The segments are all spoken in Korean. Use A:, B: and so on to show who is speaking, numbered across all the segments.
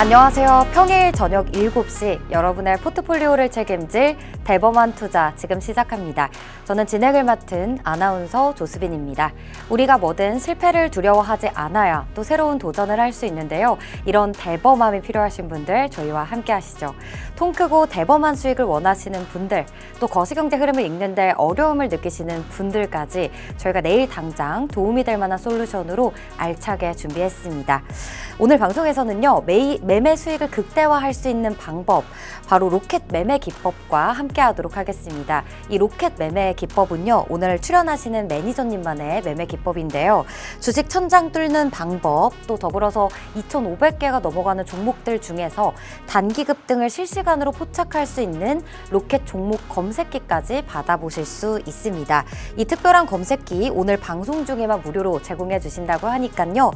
A: 안녕하세요. 평일 저녁 7시 여러분의 포트폴리오를 책임질 대범한 투자 지금 시작합니다. 저는 진행을 맡은 아나운서 조수빈입니다. 우리가 뭐든 실패를 두려워하지 않아야 또 새로운 도전을 할 수 있는데요. 이런 대범함이 필요하신 분들 저희와 함께 하시죠. 통 크고 대범한 수익을 원하시는 분들, 또 거시경제 흐름을 읽는데 어려움을 느끼시는 분들까지 저희가 내일 당장 도움이 될 만한 솔루션으로 알차게 준비했습니다. 오늘 방송에서는요, 매매 수익을 극대화할 수 있는 방법, 바로 로켓 매매 기법과 함께 하도록 하겠습니다. 이 로켓 매매 기법은요, 오늘 출연하시는 매니저님만의 매매 기법인데요. 주식 천장 뚫는 방법, 또 더불어서 2,500개가 넘어가는 종목들 중에서 단기 급등을 실시간으로 포착할 수 있는 로켓 종목 검색기까지 받아보실 수 있습니다. 이 특별한 검색기 오늘 방송 중에만 무료로 제공해 주신다고 하니까요.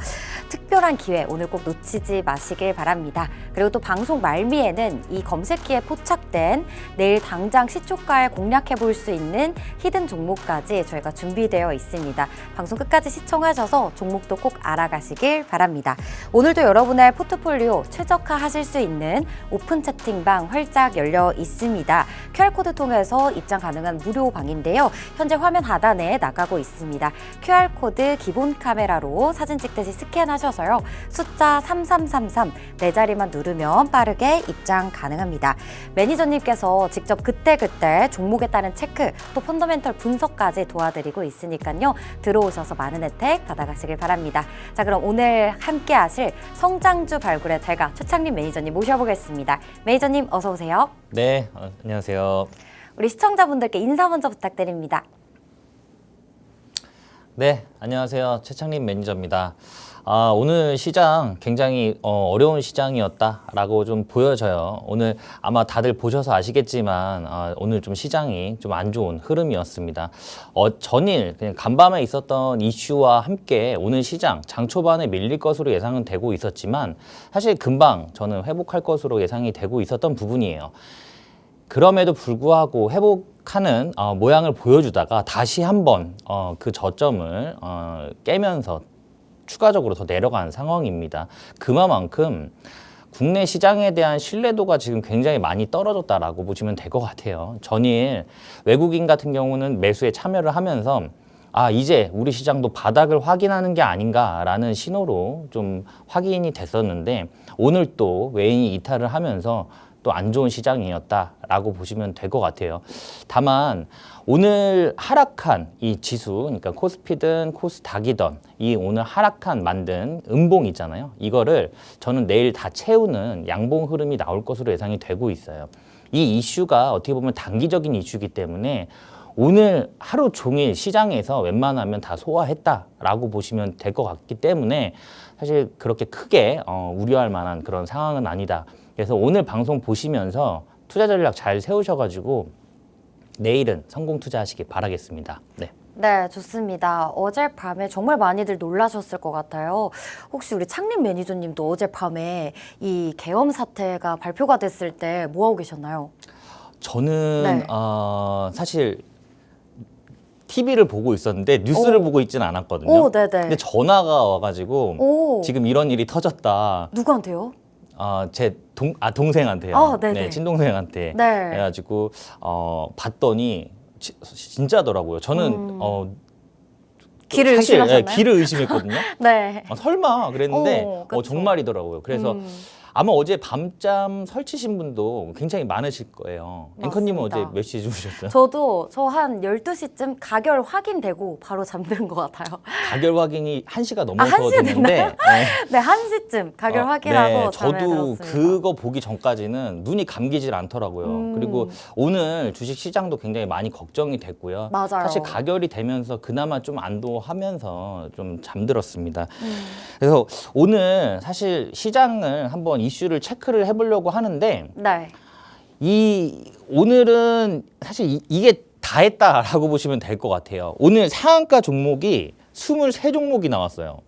A: 특별한 기회 오늘 꼭 놓치지 마시길 바랍니다. 그리고 또 방송 말미에는 이 검색기에 포착된 내일 당장 시초가에 공략해 볼 수 있는 히든 종목까지 저희가 준비되어 있습니다. 방송 끝까지 시청하셔서 종목도 꼭 알아가시길 바랍니다. 오늘도 여러분의 포트폴리오 최적화하실 수 있는 오픈 채팅방 활짝 열려 있습니다. QR코드 통해서 입장 가능한 무료 방인데요. 현재 화면 하단에 나가고 있습니다. QR코드 기본 카메라로 사진 찍듯이 스캔하셔서요. 숫자 3333 네 자리만 누르면 빠르게 입장 가능합니다. 매니저님께서 직접 그때그때 종목에 따른 체크 또 펀더멘털 분석까지 도와드리고 있으니까요. 들어오셔서 많은 혜택 받아가시길 바랍니다. 자, 그럼 오늘 함께 하실 성장주 발굴의 대가 최창림 매니저님 모셔보겠습니다. 매니저님 어서 오세요.
B: 네, 안녕하세요.
A: 우리 시청자분들께 인사 먼저 부탁드립니다.
B: 네, 안녕하세요. 최창림 매니저입니다. 오늘 시장 굉장히 어려운 시장이었다라고 좀 보여져요. 오늘 아마 다들 보셔서 아시겠지만 오늘 좀 시장이 좀 안 좋은 흐름이었습니다. 전일 그냥 간밤에 있었던 이슈와 함께 오늘 시장 장 초반에 밀릴 것으로 예상은 되고 있었지만 사실 금방 저는 회복할 것으로 예상이 되고 있었던 부분이에요. 그럼에도 불구하고 회복하는 모양을 보여주다가 다시 한번 그 저점을 깨면서 추가적으로 더 내려간 상황입니다. 그만큼 국내 시장에 대한 신뢰도가 지금 굉장히 많이 떨어졌다라고 보시면 될 것 같아요. 전일 외국인 같은 경우는 매수에 참여를 하면서 이제 우리 시장도 바닥을 확인하는 게 아닌가라는 신호로 좀 확인이 됐었는데 오늘 또 외인이 이탈을 하면서 또 안 좋은 시장이었다라고 보시면 될 것 같아요. 다만 오늘 하락한 이 지수, 그러니까 코스피든 코스닥이든 이 오늘 하락한 만든 음봉 있잖아요. 이거를 저는 내일 다 채우는 양봉 흐름이 나올 것으로 예상이 되고 있어요. 이 이슈가 어떻게 보면 단기적인 이슈이기 때문에 오늘 하루 종일 시장에서 웬만하면 다 소화했다라고 보시면 될 것 같기 때문에 사실 그렇게 크게 우려할 만한 그런 상황은 아니다. 그래서 오늘 방송 보시면서 투자 전략 잘 세우셔가지고 내일은 성공 투자하시기 바라겠습니다. 네.
A: 네, 좋습니다. 어젯밤에 정말 많이들 놀라셨을 것 같아요. 혹시 우리 창림 매니저님도 어젯밤에 이 계엄 사태가 발표가 됐을 때 뭐 하고 계셨나요?
B: 저는 사실 TV를 보고 있었는데 뉴스를 보고 있지는 않았거든요.
A: 오, 네네.
B: 근데 전화가 와가지고 지금 이런 일이 터졌다.
A: 누구한테요?
B: 제 동생한테요.
A: 네네.
B: 네, 친동생한테.
A: 네.
B: 그래가지고 봤더니 진짜더라고요. 저는
A: 귀를
B: 사실
A: 의심하셨나요?
B: 귀를 의심했거든요.
A: 네.
B: 설마 그랬는데
A: 그쵸.
B: 정말이더라고요. 그래서 아마 어제 밤잠 설치신 분도 굉장히 많으실 거예요. 앵커님은
A: 맞습니다.
B: 어제 몇 시에 주무셨어요?
A: 저 한 12시쯤 가결 확인되고 바로 잠든 것 같아요.
B: 가결 확인이 1시가 넘어서
A: 1시가
B: 됐는데
A: 네, 1시쯤 가결 확인하고 잠에
B: 저도
A: 들었습니다.
B: 그거 보기 전까지는 눈이 감기질 않더라고요. 그리고 오늘 주식 시장도 굉장히 많이 걱정이 됐고요.
A: 맞아요.
B: 사실 가결이 되면서 그나마 좀 안도하면서 좀 잠들었습니다. 그래서 오늘 사실 시장을 한번 이슈를 체크를 해보려고 하는데
A: 네.
B: 오늘은 사실 이게 다 했다라고 보시면 될 것 같아요. 오늘 상한가 종목이 23종목이 나왔어요.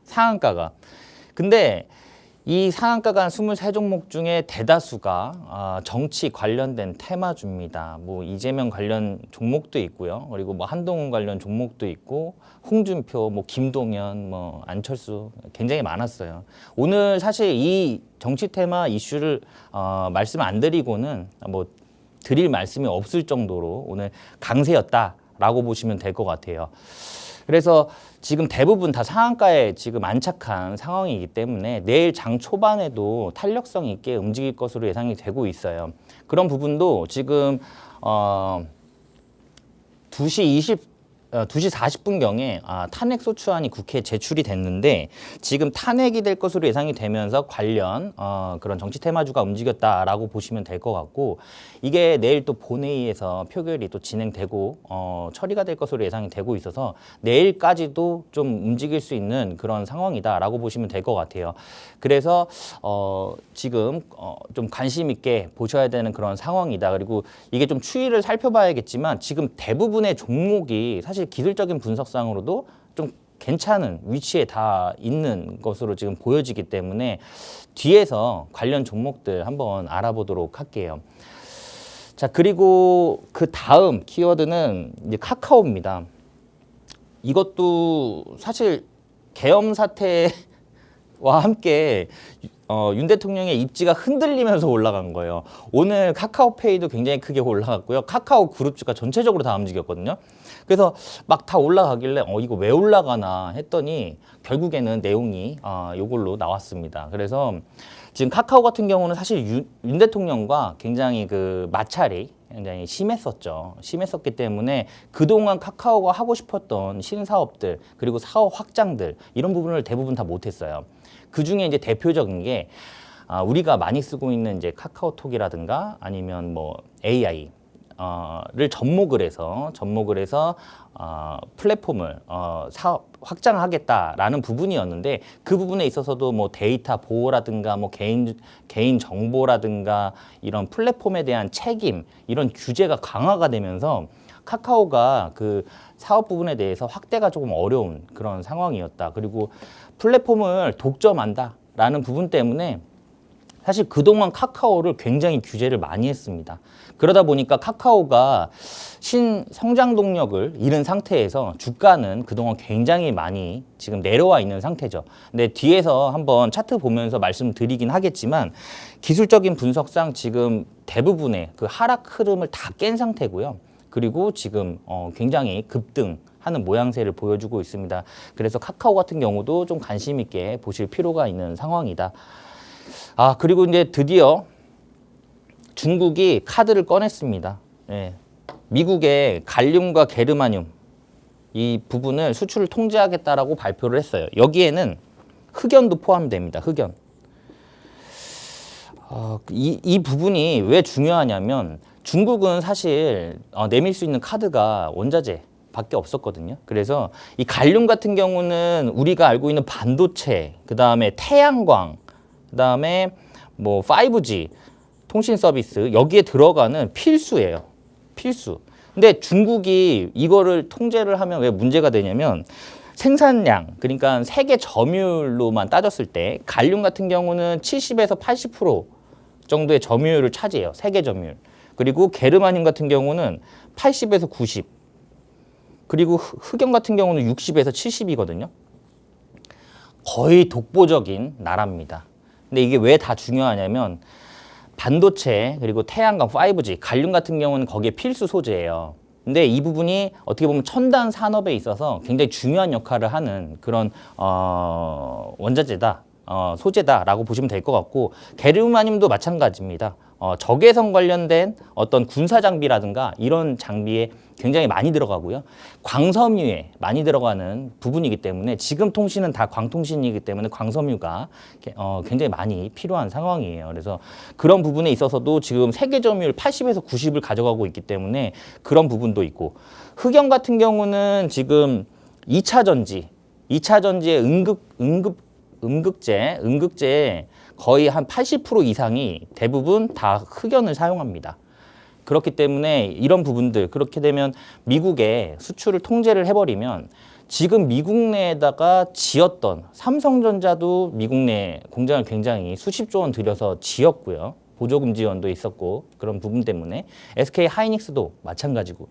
B: 상한가가. 근데 이 상한가가 23종목 중에 대다수가 정치 관련된 테마주입니다. 뭐 이재명 관련 종목도 있고요. 그리고 뭐 한동훈 관련 종목도 있고 홍준표, 뭐 김동연, 뭐 안철수 굉장히 많았어요. 오늘 사실 이 정치 테마 이슈를 말씀 안 드리고는 뭐 드릴 말씀이 없을 정도로 오늘 강세였다라고 보시면 될 것 같아요. 그래서 지금 대부분 다 상한가에 지금 안착한 상황이기 때문에 내일 장 초반에도 탄력성 있게 움직일 것으로 예상이 되고 있어요. 그런 부분도 지금 2시 40분경에 탄핵 소추안이 국회에 제출이 됐는데 지금 탄핵이 될 것으로 예상이 되면서 관련 그런 정치 테마주가 움직였다라고 보시면 될 것 같고 이게 내일 또 본회의에서 표결이 또 진행되고 처리가 될 것으로 예상이 되고 있어서 내일까지도 좀 움직일 수 있는 그런 상황이다라고 보시면 될 것 같아요. 그래서 지금 좀 관심 있게 보셔야 되는 그런 상황이다. 그리고 이게 좀 추이를 살펴봐야겠지만 지금 대부분의 종목이 사실 기술적인 분석상으로도 좀 괜찮은 위치에 다 있는 것으로 지금 보여지기 때문에 뒤에서 관련 종목들 한번 알아보도록 할게요. 자, 그리고 그 다음 키워드는 이제 카카오입니다. 이것도 사실 계엄 사태와 함께 윤 대통령의 입지가 흔들리면서 올라간 거예요. 오늘 카카오페이도 굉장히 크게 올라갔고요. 카카오 그룹주가 전체적으로 다 움직였거든요. 그래서 막 다 올라가길래 이거 왜 올라가나 했더니 결국에는 내용이 이걸로 나왔습니다. 그래서 지금 카카오 같은 경우는 사실 윤 대통령과 굉장히 그 마찰이 굉장히 심했었죠. 심했었기 때문에 그동안 카카오가 하고 싶었던 신사업들 그리고 사업 확장들 이런 부분을 대부분 다 못했어요. 그 중에 이제 대표적인 게 우리가 많이 쓰고 있는 이제 카카오톡이라든가 아니면 뭐 AI 를 접목을 해서 플랫폼을 사업 확장하겠다라는 부분이었는데 그 부분에 있어서도 뭐 데이터 보호라든가 뭐 개인 정보라든가 이런 플랫폼에 대한 책임 이런 규제가 강화가 되면서 카카오가 그 사업 부분에 대해서 확대가 조금 어려운 그런 상황이었다. 그리고 플랫폼을 독점한다라는 부분 때문에 사실 그동안 카카오를 굉장히 규제를 많이 했습니다. 그러다 보니까 카카오가 신성장 동력을 잃은 상태에서 주가는 그동안 굉장히 많이 지금 내려와 있는 상태죠. 근데 뒤에서 한번 차트 보면서 말씀드리긴 하겠지만 기술적인 분석상 지금 대부분의 그 하락 흐름을 다 깬 상태고요. 그리고 지금 굉장히 급등하는 모양새를 보여주고 있습니다. 그래서 카카오 같은 경우도 좀 관심 있게 보실 필요가 있는 상황이다. 그리고 이제 드디어 중국이 카드를 꺼냈습니다. 예. 미국의 갈륨과 게르마늄 이 부분을 수출을 통제하겠다라고 발표를 했어요. 여기에는 흑연도 포함됩니다. 흑연. 이 부분이 왜 중요하냐면 중국은 사실 내밀 수 있는 카드가 원자재 밖에 없었거든요. 그래서 이 갈륨 같은 경우는 우리가 알고 있는 반도체, 그 다음에 태양광, 그 다음에 뭐 5G 통신 서비스 여기에 들어가는 필수예요. 필수. 근데 중국이 이거를 통제를 하면 왜 문제가 되냐면 생산량, 그러니까 세계 점유율로만 따졌을 때 갈륨 같은 경우는 70에서 80% 정도의 점유율을 차지해요. 세계 점유율. 그리고 게르마늄 같은 경우는 80에서 90. 그리고 흑연 같은 경우는 60에서 70이거든요. 거의 독보적인 나라입니다. 근데 이게 왜 다 중요하냐면 반도체 그리고 태양광 5G 갈륨 같은 경우는 거기에 필수 소재예요. 근데 이 부분이 어떻게 보면 첨단 산업에 있어서 굉장히 중요한 역할을 하는 그런 원자재다, 소재다라고 보시면 될 것 같고 게르마늄도 마찬가지입니다. 적외선 관련된 어떤 군사 장비라든가 이런 장비에 굉장히 많이 들어가고요. 광섬유에 많이 들어가는 부분이기 때문에 지금 통신은 다 광통신이기 때문에 광섬유가 굉장히 많이 필요한 상황이에요. 그래서 그런 부분에 있어서도 지금 세계 점유율 80에서 90을 가져가고 있기 때문에 그런 부분도 있고 흑연 같은 경우는 지금 2차 전지의 음극재 거의 한 80% 이상이 대부분 다 흑연을 사용합니다. 그렇기 때문에 이런 부분들 그렇게 되면 미국의 수출을 통제를 해버리면 지금 미국 내에다가 지었던 삼성전자도 미국 내 공장을 굉장히 수십조 원 들여서 지었고요. 보조금 지원도 있었고 그런 부분 때문에 SK 하이닉스도 마찬가지고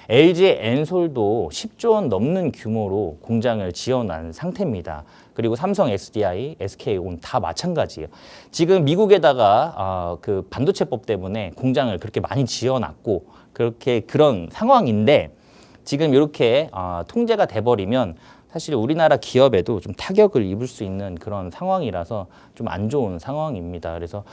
B: LG 엔솔도 10조 원 넘는 규모로 공장을 지어놓은 상태입니다. 그리고 삼성 SDI, SK온 다 마찬가지예요. 지금 미국에다가 그 반도체법 때문에 공장을 그렇게 많이 지어놨고 그런 상황인데 지금 이렇게 통제가 돼버리면 사실 우리나라 기업에도 좀 타격을 입을 수 있는 그런 상황이라서 좀 안 좋은 상황입니다. 그래서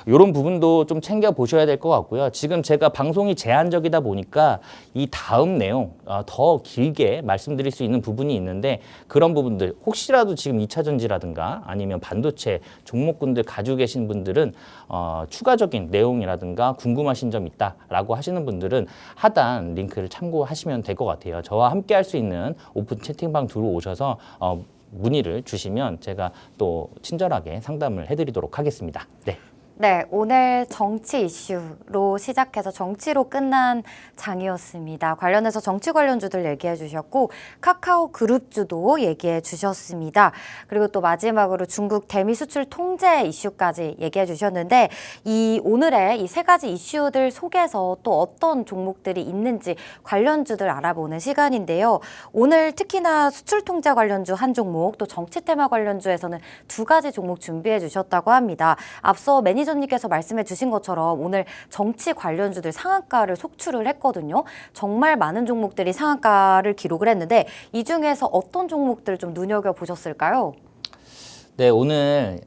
B: 이런 부분도 좀 챙겨 보셔야 될 것 같고요. 지금 제가 방송이 제한적이다 보니까 이 다음 내용 더 길게 말씀드릴 수 있는 부분이 있는데 그런 부분들 혹시라도 지금 2차 전지라든가 아니면 반도체 종목군들 가지고 계신 분들은 추가적인 내용이라든가 궁금하신 점 있다라고 하시는 분들은 하단 링크를 참고하시면 될 것 같아요. 저와 함께 할 수 있는 오픈 채팅방 들어오셔서 문의를 주시면 제가 또 친절하게 상담을 해드리도록 하겠습니다. 네.
A: 네, 오늘 정치 이슈로 시작해서 정치로 끝난 장이었습니다. 관련해서 정치 관련주들 얘기해 주셨고 카카오 그룹주도 얘기해 주셨습니다. 그리고 또 마지막으로 중국 대미 수출 통제 이슈까지 얘기해 주셨는데 이 오늘의 이 세 가지 이슈들 속에서 또 어떤 종목들이 있는지 관련주들 알아보는 시간인데요. 오늘 특히나 수출 통제 관련주 한 종목 또 정치 테마 관련주에서는 두 가지 종목 준비해 주셨다고 합니다. 앞서 매니저님께서 말씀해 주신 것처럼 오늘 정치 관련주들 상한가를 속출을 했거든요. 정말 많은 종목들이 상한가를 기록을 했는데 이 중에서 어떤 종목들 좀 눈여겨보셨을까요?
B: 네, 오늘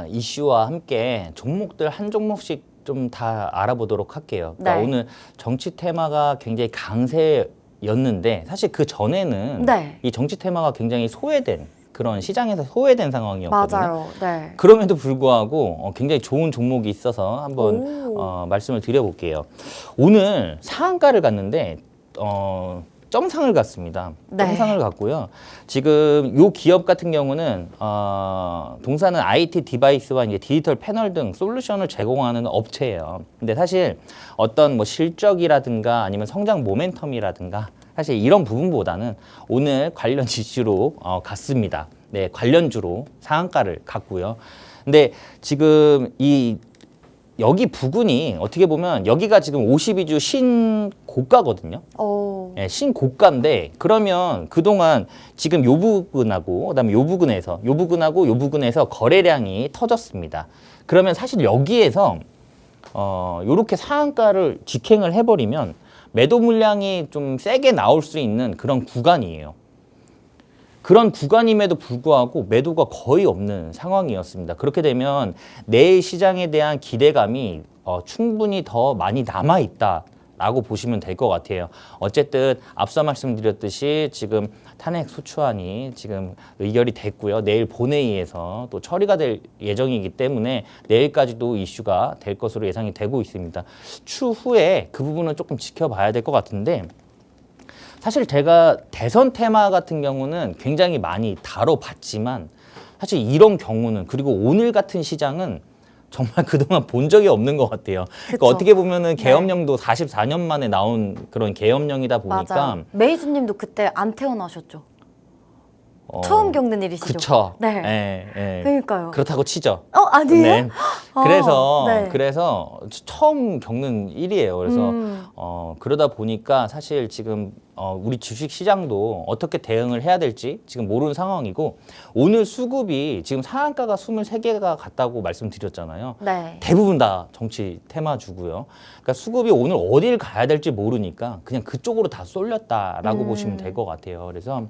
B: 이슈와 함께 종목들 한 종목씩 좀 다 알아보도록 할게요. 그러니까
A: 네.
B: 오늘 정치 테마가 굉장히 강세였는데 사실 그 전에는
A: 네.
B: 이 정치 테마가 굉장히 소외된 그런 시장에서 소외된 상황이었거든요.
A: 맞아요. 네.
B: 그럼에도 불구하고 굉장히 좋은 종목이 있어서 한번 말씀을 드려볼게요. 오늘 상한가를 갔는데 점상을 갔습니다.
A: 네.
B: 점상을 갔고요. 지금 요 기업 같은 경우는 동사는 IT 디바이스와 이제 디지털 패널 등 솔루션을 제공하는 업체예요. 근데 사실 어떤 뭐 실적이라든가 아니면 성장 모멘텀이라든가 사실 이런 부분보다는 오늘 관련 이슈로 갔습니다. 네, 관련주로 상한가를 갔고요. 근데 지금 여기 부근이 어떻게 보면 여기가 지금 52주 신고가거든요. 네, 신고가인데 그러면 그동안 지금 요 부근하고 그다음에 요 부근에서 거래량이 터졌습니다. 그러면 사실 여기에서 요렇게 상한가를 직행을 해버리면 매도 물량이 좀 세게 나올 수 있는 그런 구간이에요. 그런 구간임에도 불구하고 매도가 거의 없는 상황이었습니다. 그렇게 되면 내일 시장에 대한 기대감이 충분히 더 많이 남아있다라고 보시면 될 것 같아요. 어쨌든 앞서 말씀드렸듯이 지금 탄핵 소추안이 지금 의결이 됐고요. 내일 본회의에서 또 처리가 될 예정이기 때문에 내일까지도 이슈가 될 것으로 예상이 되고 있습니다. 추후에 그 부분은 조금 지켜봐야 될 것 같은데 사실 제가 대선 테마 같은 경우는 굉장히 많이 다뤄봤지만 사실 이런 경우는 그리고 오늘 같은 시장은 정말 그동안 본 적이 없는 것 같아요. 그러니까 어떻게 보면은 계엄령도 44년 만에 나온 그런 계엄령이다 보니까
A: 맞아요. 메이즈님도 그때 안 태어나셨죠? 처음 겪는 일이시죠?
B: 그쵸.
A: 네.
B: 예.
A: 그러니까요.
B: 그렇다고 치죠.
A: 아니에요?
B: 네. 그래서
A: 네.
B: 그래서 처음 겪는 일이에요. 그래서 그러다 보니까 사실 지금 우리 주식 시장도 어떻게 대응을 해야 될지 지금 모르는 상황이고 오늘 수급이 지금 상한가가 23개가 갔다고 말씀드렸잖아요.
A: 네.
B: 대부분 다 정치 테마주고요. 그러니까 수급이 오늘 어딜 가야 될지 모르니까 그냥 그쪽으로 다 쏠렸다라고 보시면 될 것 같아요. 그래서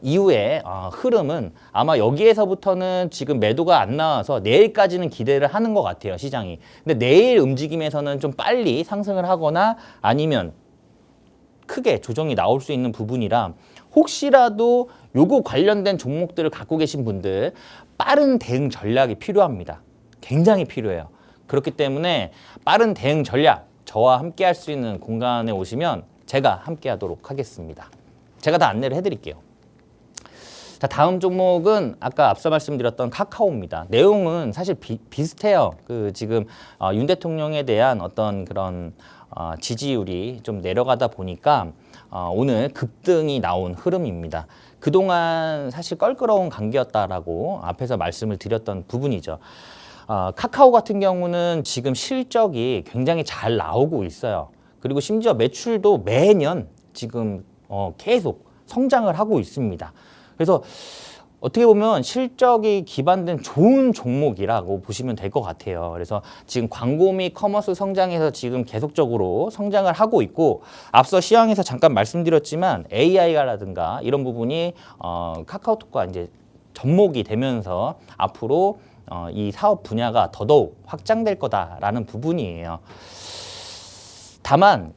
B: 이후에 흐름은 아마 여기에서부터는 지금 매도가 안 나와서 내일까지는 기대를 하는 것 같아요, 시장이. 근데 내일 움직임에서는 좀 빨리 상승을 하거나 아니면 크게 조정이 나올 수 있는 부분이라 혹시라도 요거 관련된 종목들을 갖고 계신 분들 빠른 대응 전략이 필요합니다. 굉장히 필요해요. 그렇기 때문에 빠른 대응 전략 저와 함께 할 수 있는 공간에 오시면 제가 함께 하도록 하겠습니다. 제가 다 안내를 해드릴게요. 자, 다음 종목은 아까 앞서 말씀드렸던 카카오입니다. 내용은 사실 비슷해요. 지금 윤 대통령에 대한 어떤 그런 지지율이 좀 내려가다 보니까 오늘 급등이 나온 흐름입니다. 그동안 사실 껄끄러운 관계였다라고 앞에서 말씀을 드렸던 부분이죠. 카카오 같은 경우는 지금 실적이 굉장히 잘 나오고 있어요. 그리고 심지어 매출도 매년 지금 계속 성장을 하고 있습니다. 그래서 어떻게 보면 실적이 기반된 좋은 종목이라고 보시면 될 것 같아요. 그래서 지금 광고 및 커머스 성장에서 지금 계속적으로 성장을 하고 있고, 앞서 시황에서 잠깐 말씀드렸지만 AI라든가 이런 부분이 카카오톡과 이제 접목이 되면서 앞으로 이 사업 분야가 더더욱 확장될 거다라는 부분이에요. 다만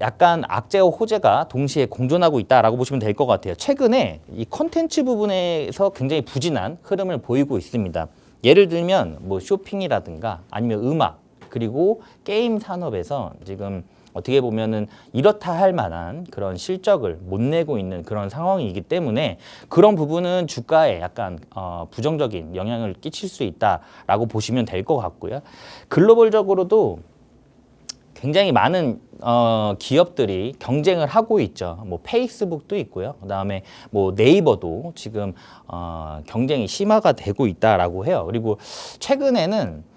B: 약간 악재와 호재가 동시에 공존하고 있다라고 보시면 될 것 같아요. 최근에 이 컨텐츠 부분에서 굉장히 부진한 흐름을 보이고 있습니다. 예를 들면 뭐 쇼핑이라든가 아니면 음악, 그리고 게임 산업에서 지금 어떻게 보면은 이렇다 할 만한 그런 실적을 못 내고 있는 그런 상황이기 때문에 그런 부분은 주가에 약간 부정적인 영향을 끼칠 수 있다라고 보시면 될 것 같고요. 글로벌적으로도 굉장히 많은 기업들이 경쟁을 하고 있죠. 뭐 페이스북도 있고요. 그다음에 뭐 네이버도 지금 경쟁이 심화가 되고 있다라고 해요. 그리고 최근에는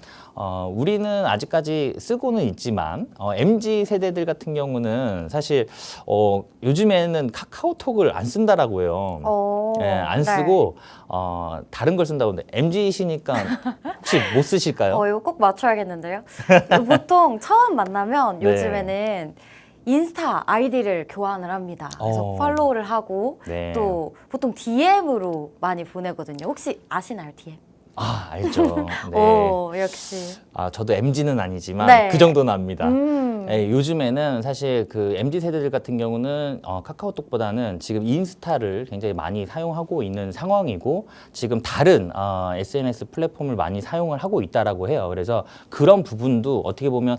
B: 우리는 아직까지 쓰고는 있지만 MZ 세대들 같은 경우는 사실 요즘에는 카카오톡을 안 쓴다라고 해요. 예, 안 쓰고 다른 걸 쓴다고 하는데 MZ이시니까 혹시 못 쓰실까요?
A: 이거 꼭 맞춰야겠는데요. 보통 처음 만나면
B: 네.
A: 요즘에는 인스타 아이디를 교환을 합니다. 그래서 팔로우를 하고
B: 네.
A: 또 보통 DM으로 많이 보내거든요. 혹시 아시나요, DM?
B: 알죠. 네.
A: 오, 역시.
B: 저도 MZ는 아니지만
A: 네.
B: 그 정도는 압니다. 요즘에는 사실 그 MZ 세대들 같은 경우는 카카오톡보다는 지금 인스타를 굉장히 많이 사용하고 있는 상황이고, 지금 다른 SNS 플랫폼을 많이 사용을 하고 있다라고 해요. 그래서 그런 부분도 어떻게 보면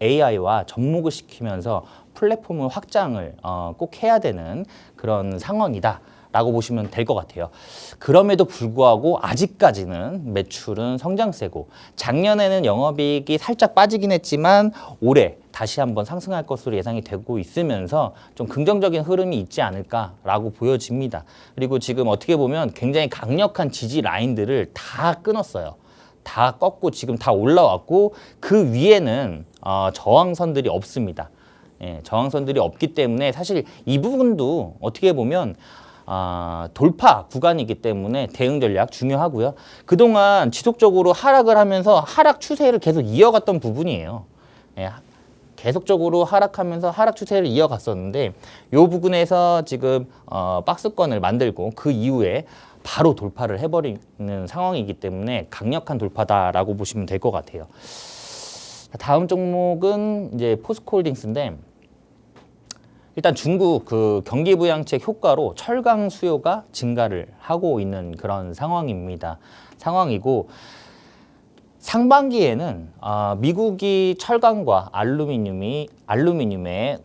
B: AI와 접목을 시키면서 플랫폼을 확장을 꼭 해야 되는 그런 상황이다 라고 보시면 될 것 같아요. 그럼에도 불구하고 아직까지는 매출은 성장세고, 작년에는 영업이익이 살짝 빠지긴 했지만 올해 다시 한번 상승할 것으로 예상이 되고 있으면서 좀 긍정적인 흐름이 있지 않을까라고 보여집니다. 그리고 지금 어떻게 보면 굉장히 강력한 지지 라인들을 다 끊었어요. 다 꺾고 지금 다 올라왔고, 그 위에는 저항선들이 없습니다. 예, 저항선들이 없기 때문에 사실 이 부분도 어떻게 보면 돌파 구간이기 때문에 대응 전략 중요하고요. 그동안 지속적으로 하락을 하면서 하락 추세를 계속 이어갔던 부분이에요. 예, 계속적으로 하락하면서 하락 추세를 이어갔었는데 이 부분에서 지금 박스권을 만들고 그 이후에 바로 돌파를 해버리는 상황이기 때문에 강력한 돌파다라고 보시면 될 것 같아요. 다음 종목은 이제 포스코홀딩스인데, 일단 중국 그 경기 부양책 효과로 철강 수요가 증가를 하고 있는 그런 상황이고, 상반기에는 미국이 철강과 알루미늄에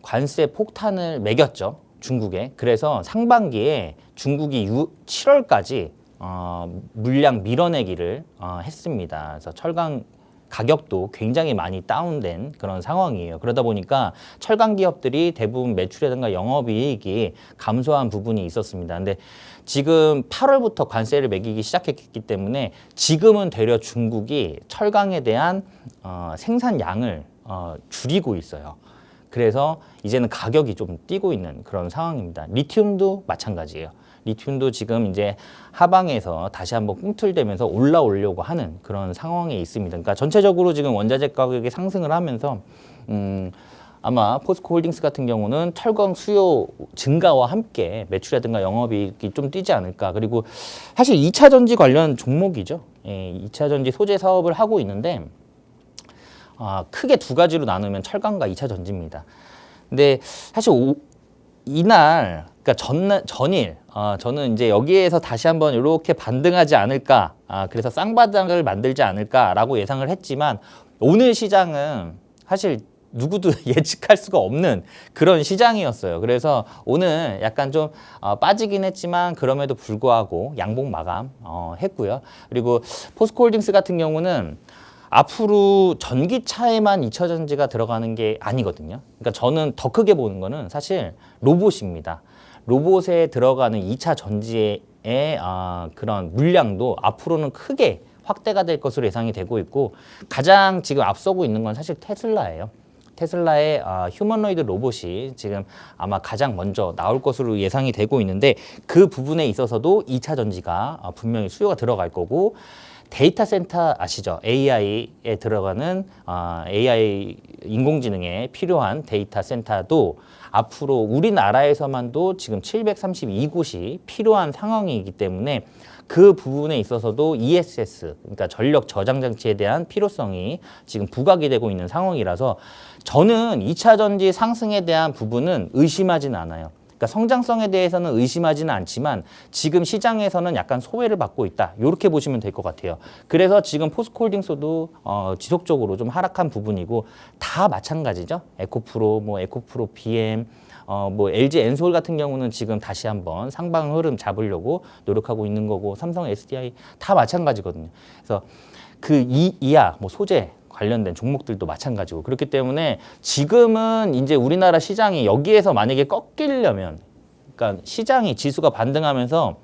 B: 관세 폭탄을 매겼죠, 중국에. 그래서 상반기에 중국이 7월까지 물량 밀어내기를 했습니다. 그래서 철강 가격도 굉장히 많이 다운된 그런 상황이에요. 그러다 보니까 철강 기업들이 대부분 매출이라든가 영업이익이 감소한 부분이 있었습니다. 근데 지금 8월부터 관세를 매기기 시작했기 때문에 지금은 되려 중국이 철강에 대한 생산량을 줄이고 있어요. 그래서 이제는 가격이 좀 뛰고 있는 그런 상황입니다. 리튬도 마찬가지예요. 리튬도 지금 이제 하방에서 다시 한번 꿈틀대면서 올라오려고 하는 그런 상황에 있습니다. 그러니까 전체적으로 지금 원자재 가격이 상승을 하면서 아마 포스코홀딩스 같은 경우는 철강 수요 증가와 함께 매출이라든가 영업이익이 좀 뛰지 않을까. 그리고 사실 2차 전지 관련 종목이죠. 예, 2차 전지 소재 사업을 하고 있는데 크게 두 가지로 나누면 철강과 2차 전지입니다. 근데 사실 이날, 그러니까 전일, 저는 이제 여기에서 다시 한번 이렇게 반등하지 않을까, 그래서 쌍바닥을 만들지 않을까라고 예상을 했지만, 오늘 시장은 사실 누구도 예측할 수가 없는 그런 시장이었어요. 그래서 오늘 약간 좀 빠지긴 했지만 그럼에도 불구하고 양봉 마감 했고요. 그리고 포스코홀딩스 같은 경우는 앞으로 전기차에만 2차 전지가 들어가는 게 아니거든요. 그러니까 저는 더 크게 보는 거는 사실 로봇입니다. 로봇에 들어가는 2차 전지의 그런 물량도 앞으로는 크게 확대가 될 것으로 예상이 되고 있고, 가장 지금 앞서고 있는 건 사실 테슬라예요. 테슬라의 휴머노이드 로봇이 지금 아마 가장 먼저 나올 것으로 예상이 되고 있는데, 그 부분에 있어서도 2차 전지가 분명히 수요가 들어갈 거고, 데이터 센터 아시죠? AI에 들어가는 AI 인공지능에 필요한 데이터 센터도 앞으로 우리나라에서만도 지금 732곳이 필요한 상황이기 때문에 그 부분에 있어서도 ESS, 그러니까 전력 저장 장치에 대한 필요성이 지금 부각이 되고 있는 상황이라서 저는 2차 전지 상승에 대한 부분은 의심하지는 않아요. 그러니까 성장성에 대해서는 의심하지는 않지만 지금 시장에서는 약간 소외를 받고 있다, 이렇게 보시면 될 것 같아요. 그래서 지금 포스코홀딩스도 지속적으로 좀 하락한 부분이고, 다 마찬가지죠. 에코프로, 에코프로 BM, LG 엔솔 같은 경우는 지금 다시 한번 상방 흐름 잡으려고 노력하고 있는 거고, 삼성 SDI 다 마찬가지거든요. 그래서 그 이하 소재 관련된 종목들도 마찬가지고, 그렇기 때문에 지금은 이제 우리나라 시장이 여기에서 만약에 꺾이려면, 그러니까 시장이 지수가 반등하면서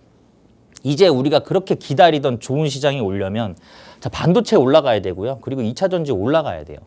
B: 이제 우리가 그렇게 기다리던 좋은 시장이 오려면 자, 반도체 올라가야 되고요. 그리고 2차 전지 올라가야 돼요.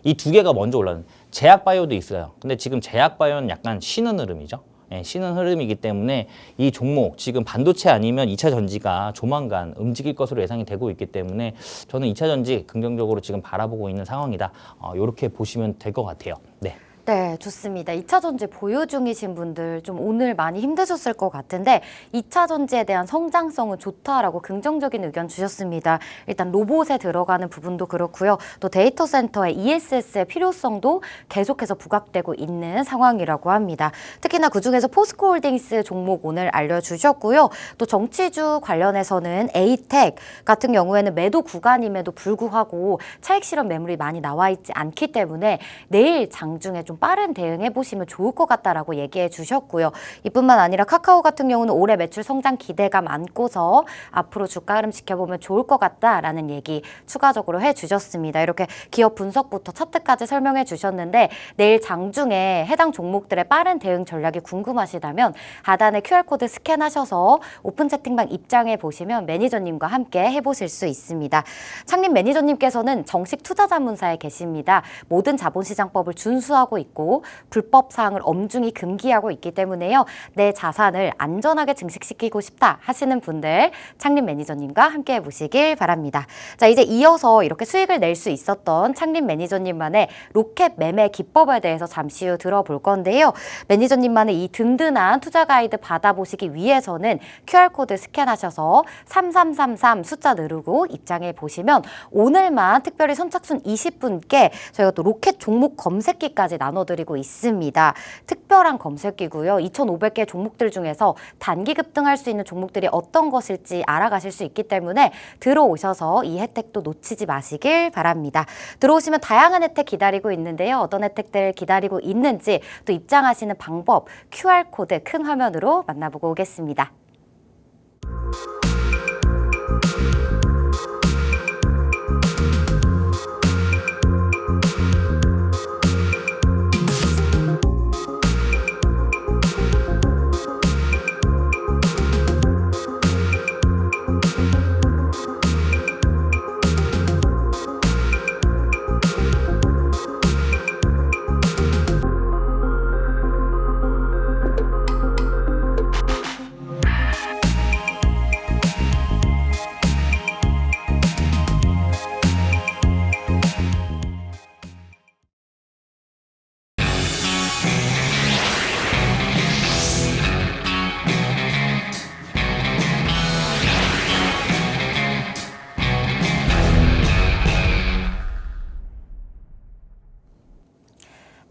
B: 이 두 개가 먼저 올라가는. 제약바이오도 있어요. 근데 지금 제약바이오는 약간 쉬는 흐름이죠. 예, 쉬는 흐름이기 때문에 이 종목 지금 반도체 아니면 2차 전지가 조만간 움직일 것으로 예상이 되고 있기 때문에 저는 2차 전지 긍정적으로 지금 바라보고 있는 상황이다. 이렇게 보시면 될 것 같아요. 네.
A: 네, 좋습니다. 2차 전지 보유 중이신 분들 좀 오늘 많이 힘드셨을 것 같은데 2차 전지에 대한 성장성은 좋다라고 긍정적인 의견 주셨습니다. 일단 로봇에 들어가는 부분도 그렇고요. 또 데이터 센터의 ESS의 필요성도 계속해서 부각되고 있는 상황이라고 합니다. 특히나 그중에서 포스코홀딩스 종목 오늘 알려주셨고요. 또 정치주 관련해서는 에이텍 같은 경우에는 매도 구간임에도 불구하고 차익 실현 매물이 많이 나와 있지 않기 때문에 내일 장중에 좀 빠른 대응해 보시면 좋을 것 같다라고 얘기해 주셨고요. 이뿐만 아니라 카카오 같은 경우는 올해 매출 성장 기대감 안고서 앞으로 주가 흐름 지켜보면 좋을 것 같다라는 얘기 추가적으로 해 주셨습니다. 이렇게 기업 분석부터 차트까지 설명해 주셨는데 내일 장중에 해당 종목들의 빠른 대응 전략이 궁금하시다면 하단에 QR코드 스캔하셔서 오픈 채팅방 입장해 보시면 매니저님과 함께 해보실 수 있습니다. 창립 매니저님께서는 정식 투자자문사에 계십니다. 모든 자본시장법을 준수하고 있고 불법 사항을 엄중히 금기하고 있기 때문에요. 내 자산을 안전하게 증식시키고 싶다 하시는 분들 창립 매니저님과 함께 해보시길 바랍니다. 자, 이제 이어서 이렇게 수익을 낼 수 있었던 창립 매니저님만의 로켓 매매 기법에 대해서 잠시 후 들어볼 건데요. 매니저님만의 이 든든한 투자 가이드 받아보시기 위해서는 QR코드 스캔하셔서 3333 숫자 누르고 입장해 보시면 오늘만 특별히 선착순 20분께 저희가 또 로켓 종목 검색기까지 나눠드리고 있습니다. 특별한 검색기고요. 2,500개 종목들 중에서 단기 급등할 수 있는 종목들이 어떤 것일지 알아가실 수 있기 때문에 들어오셔서 이 혜택도 놓치지 마시길 바랍니다. 들어오시면 다양한 혜택 기다리고 있는데요. 어떤 혜택들 기다리고 있는지 또 입장하시는 방법 QR코드 큰 화면으로 만나보고 오겠습니다.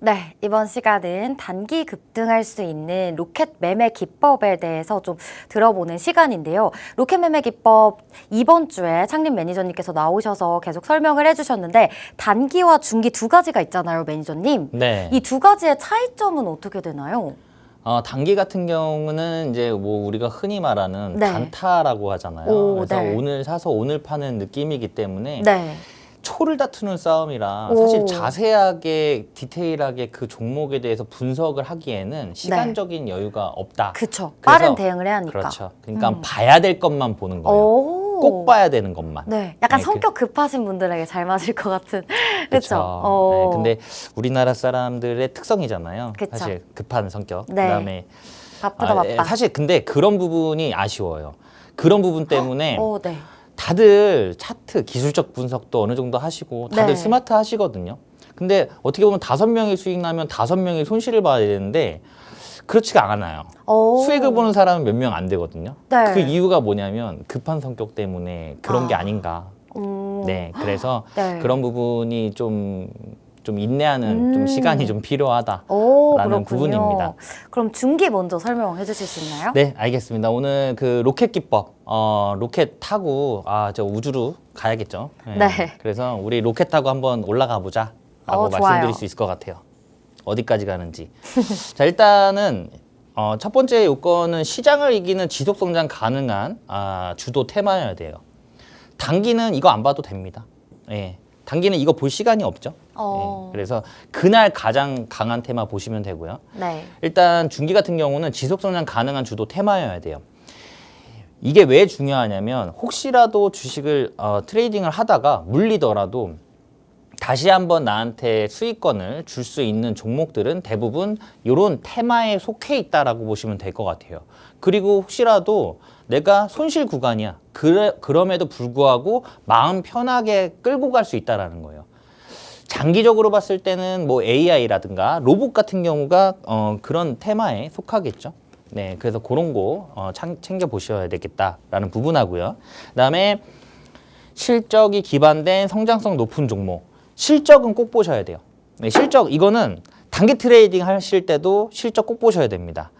A: 네, 이번 시간은 단기 급등할 수 있는 로켓 매매 기법에 대해서 좀 들어보는 시간인데요. 로켓 매매 기법 이번 주에 창립 매니저님께서 나오셔서 계속 설명을 해주셨는데 단기와 중기 두 가지가 있잖아요, 매니저님.
B: 네.
A: 이 두 가지의 차이점은 어떻게 되나요?
B: 단기 같은 경우는 이제 우리가 흔히 말하는
A: 네.
B: 단타라고 하잖아요.
A: 오,
B: 그래서
A: 네.
B: 오늘 사서 오늘 파는 느낌이기 때문에
A: 네.
B: 초를 다투는 싸움이라
A: 오.
B: 사실 자세하게 디테일하게 그 종목에 대해서 분석을 하기에는 시간적인 여유가 없다.
A: 그쵸.
B: 그래서-
A: 빠른 대응을 해야 하니까.
B: 그렇죠. 그러니까 봐야 될 것만 보는 거예요.
A: 오.
B: 꼭 봐야 되는 것만.
A: 네, 약간
B: 네,
A: 성격 급하신 분들에게 잘 맞을 것 같은.
B: 그렇죠.
A: 그렇죠.
B: 네, 근데 우리나라 사람들의 특성이잖아요.
A: 그쵸.
B: 사실 급한 성격.
A: 네.
B: 그다음에
A: 바쁘다 바빠.
B: 사실 근데 그런 부분이 아쉬워요. 그런 부분 때문에
A: 오, 네.
B: 다들 차트 기술적 분석도 어느 정도 하시고 다들
A: 네.
B: 스마트 하시거든요. 근데 어떻게 보면 5명이 수익 나면 5명이 손실을 봐야 되는데 그렇지가 않아요.
A: 오.
B: 수익을 보는 사람은 몇 명 안 되거든요.
A: 네.
B: 그 이유가 뭐냐면 급한 성격 때문에 그런 게 아닌가.
A: 음.
B: 네, 그래서
A: 네.
B: 그런 부분이 좀 인내하는 좀
A: 음.
B: 시간이 좀 필요하다라는
A: 오, 그렇군요.
B: 부분입니다.
A: 그럼 중기 먼저 설명해 주실 수 있나요?
B: 네, 알겠습니다. 오늘 그 로켓 기법, 로켓 타고 저 우주로 가야겠죠.
A: 네.
B: 그래서 우리 로켓 타고 한번 올라가 보자라고
A: 좋아요.
B: 말씀드릴 수 있을 것 같아요. 어디까지 가는지. 자, 일단은 첫 번째 요건은 시장을 이기는 지속 성장 가능한 주도 테마여야 돼요. 단기는 이거 안 봐도 됩니다. 예. 단기는 이거 볼 시간이 없죠. 예. 그래서 그날 가장 강한 테마 보시면 되고요.
A: 네.
B: 일단 중기 같은 경우는 지속 성장 가능한 주도 테마여야 돼요. 이게 왜 중요하냐면 혹시라도 주식을 트레이딩을 하다가 물리더라도 다시 한번 나한테 수익권을 줄 수 있는 종목들은 대부분 이런 테마에 속해 있다라고 보시면 될 것 같아요. 그리고 혹시라도 내가 손실 구간이야. 그럼에도 불구하고 마음 편하게 끌고 갈 수 있다라는 거예요. 장기적으로 봤을 때는 뭐 AI라든가 로봇 같은 경우가 그런 테마에 속하겠죠. 네, 그래서 그런 거 챙겨 보셔야 되겠다라는 부분하고요. 그다음에 실적이 기반된 성장성 높은 종목. 실적은 꼭 보셔야 돼요. 네, 실적 이거는 단기 트레이딩 하실 때도 실적 꼭 보셔야 됩니다.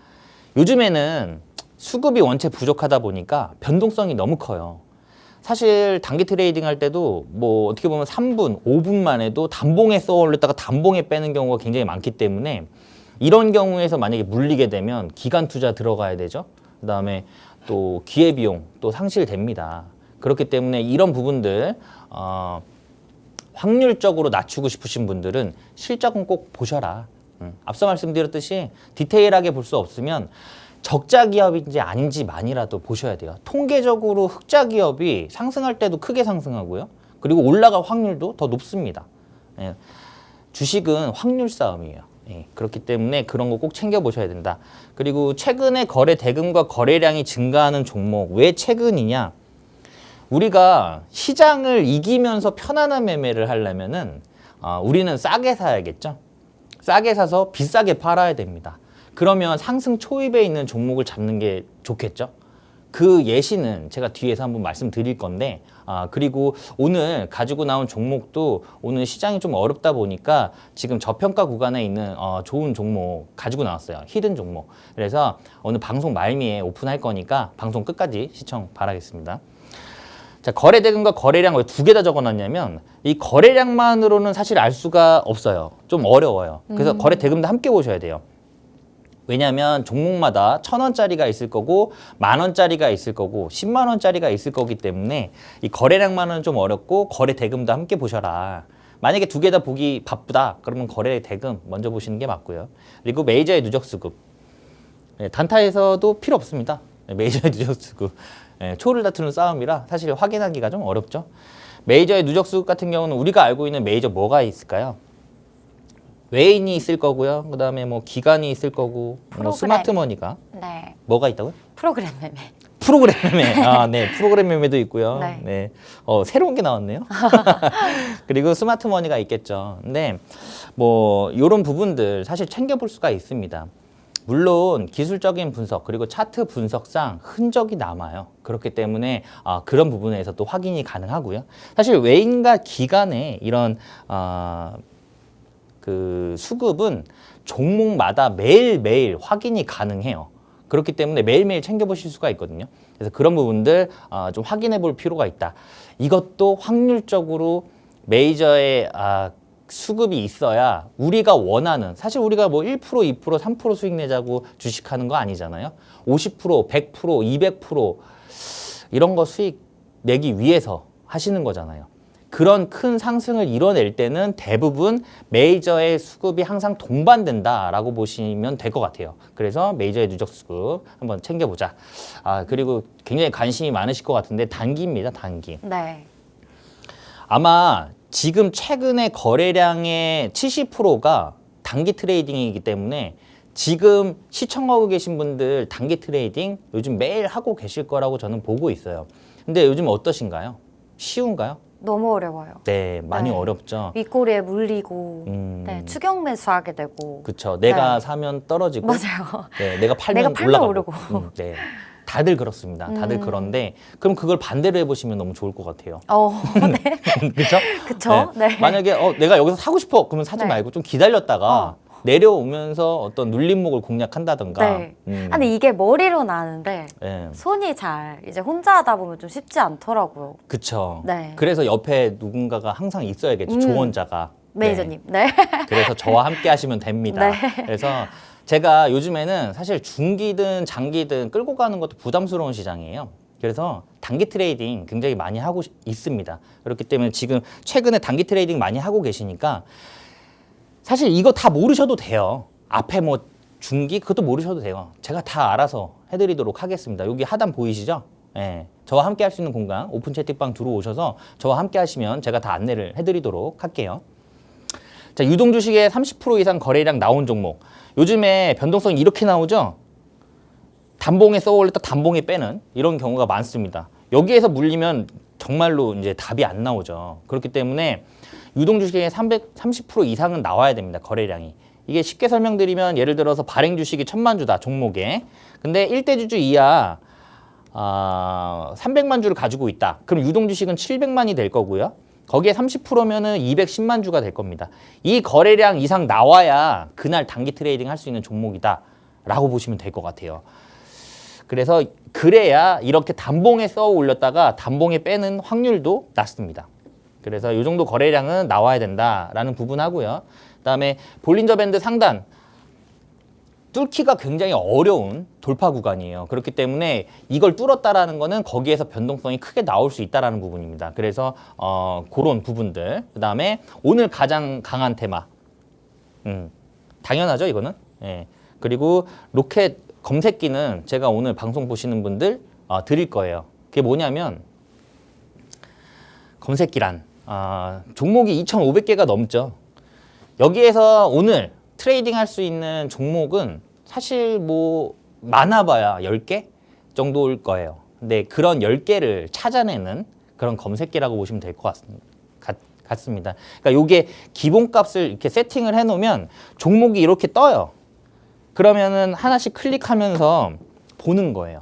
B: 요즘에는 수급이 원체 부족하다 보니까 변동성이 너무 커요. 사실 단기 트레이딩 할 때도 뭐 어떻게 보면 3분, 5분만 해도 단봉에 써 올렸다가 단봉에 빼는 경우가 굉장히 많기 때문에 이런 경우에서 만약에 물리게 되면 기간 투자 들어가야 되죠. 그다음에 또 기회비용 또 상실됩니다. 그렇기 때문에 이런 부분들 확률적으로 낮추고 싶으신 분들은 실적은 꼭 보셔라. 앞서 말씀드렸듯이 디테일하게 볼 수 없으면 적자 기업인지 아닌지만이라도 보셔야 돼요. 통계적으로 흑자 기업이 상승할 때도 크게 상승하고요. 그리고 올라갈 확률도 더 높습니다. 예. 주식은 확률 싸움이에요. 예. 그렇기 때문에 그런 거 꼭 챙겨 보셔야 된다. 그리고 최근에 거래 대금과 거래량이 증가하는 종목, 왜 최근이냐? 우리가 시장을 이기면서 편안한 매매를 하려면은 우리는 싸게 사야겠죠. 싸게 사서 비싸게 팔아야 됩니다. 그러면 상승 초입에 있는 종목을 잡는 게 좋겠죠. 그 예시는 제가 뒤에서 한번 말씀드릴 건데 그리고 오늘 가지고 나온 종목도 오늘 시장이 좀 어렵다 보니까 지금 저평가 구간에 있는 좋은 종목 가지고 나왔어요. 히든 종목. 그래서 오늘 방송 말미에 오픈할 거니까 방송 끝까지 시청 바라겠습니다. 자, 거래 대금과 거래량 왜 두 개 다 적어놨냐면 이 거래량만으로는 사실 알 수가 없어요. 좀 어려워요. 그래서 거래 대금도 함께 보셔야 돼요. 왜냐하면 종목마다 1,000원짜리가 있을 거고 10,000원짜리가 있을 거고 100,000원짜리가 있을 거기 때문에 이 거래량만은 좀 어렵고 거래 대금도 함께 보셔라. 만약에 두 개 다 보기 바쁘다 그러면 거래 대금 먼저 보시는 게 맞고요. 그리고 메이저의 누적 수급. 단타에서도 필요 없습니다. 메이저의 누적 수급. 초를 다투는 싸움이라 사실 확인하기가 좀 어렵죠. 메이저의 누적 수급 같은 경우는 우리가 알고 있는 메이저 뭐가 있을까요? 외인이 있을 거고요. 그다음에 뭐 기관이 있을 거고, 뭐 스마트머니가
A: 네.
B: 뭐가 있다고요?
A: 프로그램 매매.
B: 프로그램 매매. 네, 프로그램 매매도 있고요.
A: 네.
B: 네. 새로운 게 나왔네요. 그리고 스마트머니가 있겠죠. 근데 뭐 이런 부분들 사실 챙겨볼 수가 있습니다. 물론 기술적인 분석 그리고 차트 분석상 흔적이 남아요. 그렇기 때문에 그런 부분에서 또 확인이 가능하고요. 사실 외인과 기관의 이런 그 수급은 종목마다 매일매일 확인이 가능해요. 그렇기 때문에 매일매일 챙겨보실 수가 있거든요. 그래서 그런 부분들 좀 확인해 볼 필요가 있다. 이것도 확률적으로 메이저의 수급이 있어야 우리가 원하는, 사실 우리가 뭐 1%, 2%, 3% 수익 내자고 주식하는 거 아니잖아요. 50%, 100%, 200% 이런 거 수익 내기 위해서 하시는 거잖아요. 그런 큰 상승을 이뤄낼 때는 대부분 메이저의 수급이 항상 동반된다라고 보시면 될 것 같아요. 그래서 메이저의 누적 수급 한번 챙겨보자. 그리고 굉장히 관심이 많으실 것 같은데 단기입니다. 단기.
A: 네.
B: 아마 지금 최근에 거래량의 70%가 단기 트레이딩이기 때문에 지금 시청하고 계신 분들 단기 트레이딩 요즘 매일 하고 계실 거라고 저는 보고 있어요. 근데 요즘 어떠신가요? 쉬운가요?
A: 너무 어려워요.
B: 네, 많이
A: 네.
B: 어렵죠.
A: 윗꼬리에 물리고 네, 추격 매수하게 되고.
B: 그쵸. 내가
A: 네.
B: 사면 떨어지고,
A: 맞아요.
B: 네, 내가 팔면
A: 내가 팔면
B: 올라가고.
A: 오르고.
B: 네, 다들 그렇습니다. 다들 그런데 그럼 그걸 반대로 해보시면 너무 좋을 것 같아요.
A: 네.
B: 그렇죠?
A: 그쵸? 네.
B: 만약에 내가 여기서 사고 싶어 그러면 사지
A: 네.
B: 말고 좀 기다렸다가 내려오면서 어떤 눌림목을 공략한다든가.
A: 네. 근데 이게 머리로 나는데
B: 네.
A: 손이 잘 이제 혼자 하다 보면 좀 쉽지 않더라고요.
B: 그쵸.
A: 네.
B: 그래서 옆에 누군가가 항상 있어야겠죠. 조언자가.
A: 매니저님. 네.
B: 그래서 저와 함께 하시면 됩니다.
A: 네.
B: 그래서 제가 요즘에는 사실 중기든 장기든 끌고 가는 것도 부담스러운 시장이에요. 그래서 단기 트레이딩 굉장히 많이 하고 있습니다. 그렇기 때문에 지금 최근에 단기 트레이딩 많이 하고 계시니까 사실 이거 다 모르셔도 돼요. 앞에 뭐 중기 그것도 모르셔도 돼요. 제가 다 알아서 해드리도록 하겠습니다. 여기 하단 보이시죠? 네. 저와 함께 할 수 있는 공간 오픈 채팅방 들어오셔서 저와 함께 하시면 제가 다 안내를 해드리도록 할게요. 자, 유동 주식의 30% 이상 거래량 나온 종목. 요즘에 변동성이 이렇게 나오죠? 단봉에 써 올렸다 단봉에 빼는 이런 경우가 많습니다. 여기에서 물리면 정말로 이제 답이 안 나오죠. 그렇기 때문에 유동 주식의 30% 이상은 나와야 됩니다. 거래량이. 이게 쉽게 설명드리면 예를 들어서 발행 주식이 1000만 주다 종목에. 근데 1대 주주 이하 300만 주를 가지고 있다. 그럼 유동 주식은 700만이 될 거고요. 거기에 30%면은 210만 주가 될 겁니다. 이 거래량 이상 나와야 그날 단기 트레이딩 할 수 있는 종목이다 라고 보시면 될 것 같아요. 그래서 그래야 이렇게 단봉에 써 올렸다가 단봉에 빼는 확률도 낮습니다. 그래서 이 정도 거래량은 나와야 된다라는 부분 하고요. 그다음에 볼린저 밴드 상단 뚫기가 굉장히 어려운 돌파 구간이에요. 그렇기 때문에 이걸 뚫었다라는 거는 거기에서 변동성이 크게 나올 수 있다라는 부분입니다. 그래서 그런 부분들. 그다음에 오늘 가장 강한 테마. 당연하죠, 이거는. 예. 그리고 로켓 검색기는 제가 오늘 방송 보시는 분들 드릴 거예요. 그게 뭐냐면 검색기란 종목이 2,500개가 넘죠. 여기에서 오늘 트레이딩 할 수 있는 종목은 사실 뭐 많아봐야 10개 정도일 거예요. 근데 그런 10개를 찾아내는 그런 검색기라고 보시면 될 것 같습니다. 그러니까 이게 기본값을 이렇게 세팅을 해놓으면 종목이 이렇게 떠요. 그러면은 하나씩 클릭하면서 보는 거예요.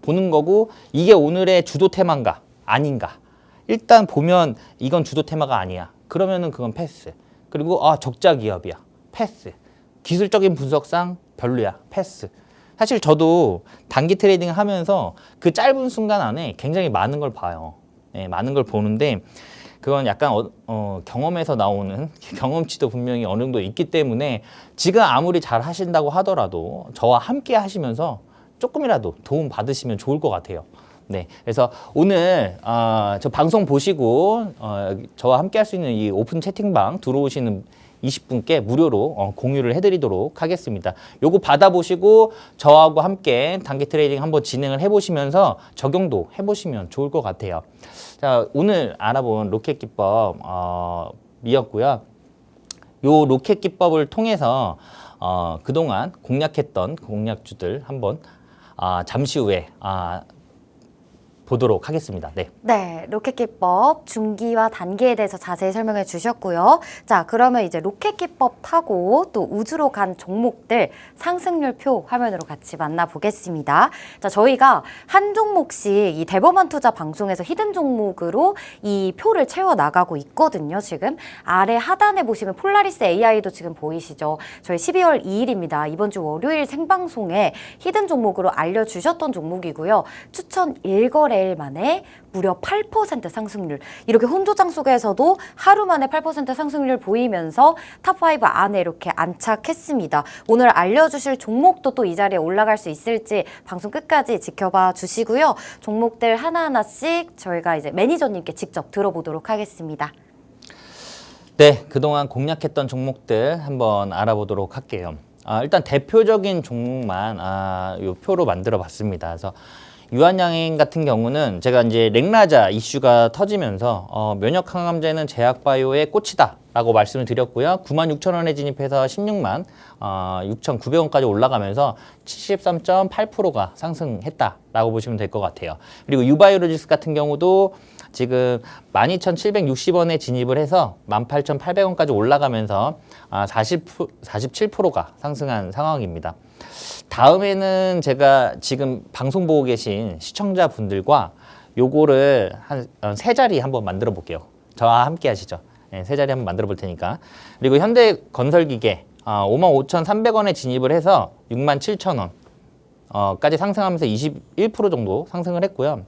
B: 보는 거고 이게 오늘의 주도 테마인가 아닌가. 일단 보면 이건 주도 테마가 아니야. 그러면은 그건 패스. 그리고 적자 기업이야. 패스. 기술적인 분석상 별로야. 패스. 사실 저도 단기 트레이딩 하면서 그 짧은 순간 안에 굉장히 많은 걸 봐요. 네, 많은 걸 보는데 그건 약간 경험에서 나오는 경험치도 분명히 어느 정도 있기 때문에 지금 아무리 잘 하신다고 하더라도 저와 함께 하시면서 조금이라도 도움 받으시면 좋을 것 같아요. 네, 그래서 오늘 저 방송 보시고 저와 함께 할 수 있는 이 오픈 채팅방 들어오시는 20분께 무료로 공유를 해드리도록 하겠습니다. 요거 받아보시고 저하고 함께 단기 트레이딩 한번 진행을 해보시면서 적용도 해보시면 좋을 것 같아요. 자, 오늘 알아본 로켓 기법이었고요. 요 로켓 기법을 통해서 그동안 공략했던 공략주들 한번 잠시 후에 보도록 하겠습니다. 네.
A: 네, 로켓 기법 중기와 단기에 대해서 자세히 설명해 주셨고요. 자, 그러면 이제 로켓 기법 타고 또 우주로 간 종목들 상승률 표 화면으로 같이 만나보겠습니다. 자, 저희가 한 종목씩 이 대범한 투자 방송에서 히든 종목으로 이 표를 채워 나가고 있거든요. 지금 아래 하단에 보시면 폴라리스 AI도 지금 보이시죠? 저희 12월 2일입니다. 이번 주 월요일 생방송에 히든 종목으로 알려주셨던 종목이고요. 추천 1거래 4거래일 만에 무려 8% 상승률. 이렇게 혼조장 속에서도 하루 만에 8% 상승률 보이면서 탑5 안에 이렇게 안착했습니다. 오늘 알려주실 종목도 또 이 자리에 올라갈 수 있을지 방송 끝까지 지켜봐 주시고요. 종목들 하나하나씩 저희가 이제 매니저님께 직접 들어보도록 하겠습니다.
B: 네, 그동안 공략했던 종목들 한번 알아보도록 할게요. 일단 대표적인 종목만 요 표로 만들어 봤습니다. 그래서 유한양행 같은 경우는 제가 이제 렉나자 이슈가 터지면서 면역 항암제는 제약바이오의 꽃이다 라고 말씀을 드렸고요. 96,000원에 진입해서 16만 6,900원까지 올라가면서 73.8%가 상승했다라고 보시면 될 것 같아요. 그리고 유바이오로직스 같은 경우도 지금 12,760원에 진입을 해서 18,800원까지 올라가면서 47%가 상승한 상황입니다. 다음에는 제가 지금 방송 보고 계신 시청자분들과 요거를 한 세 자리 한번 만들어 볼게요. 저와 함께 하시죠. 네, 세 자리 한번 만들어 볼 테니까. 그리고 현대건설기계 55,300원에 진입을 해서 67,000원 까지 상승하면서 21% 정도 상승을 했고요.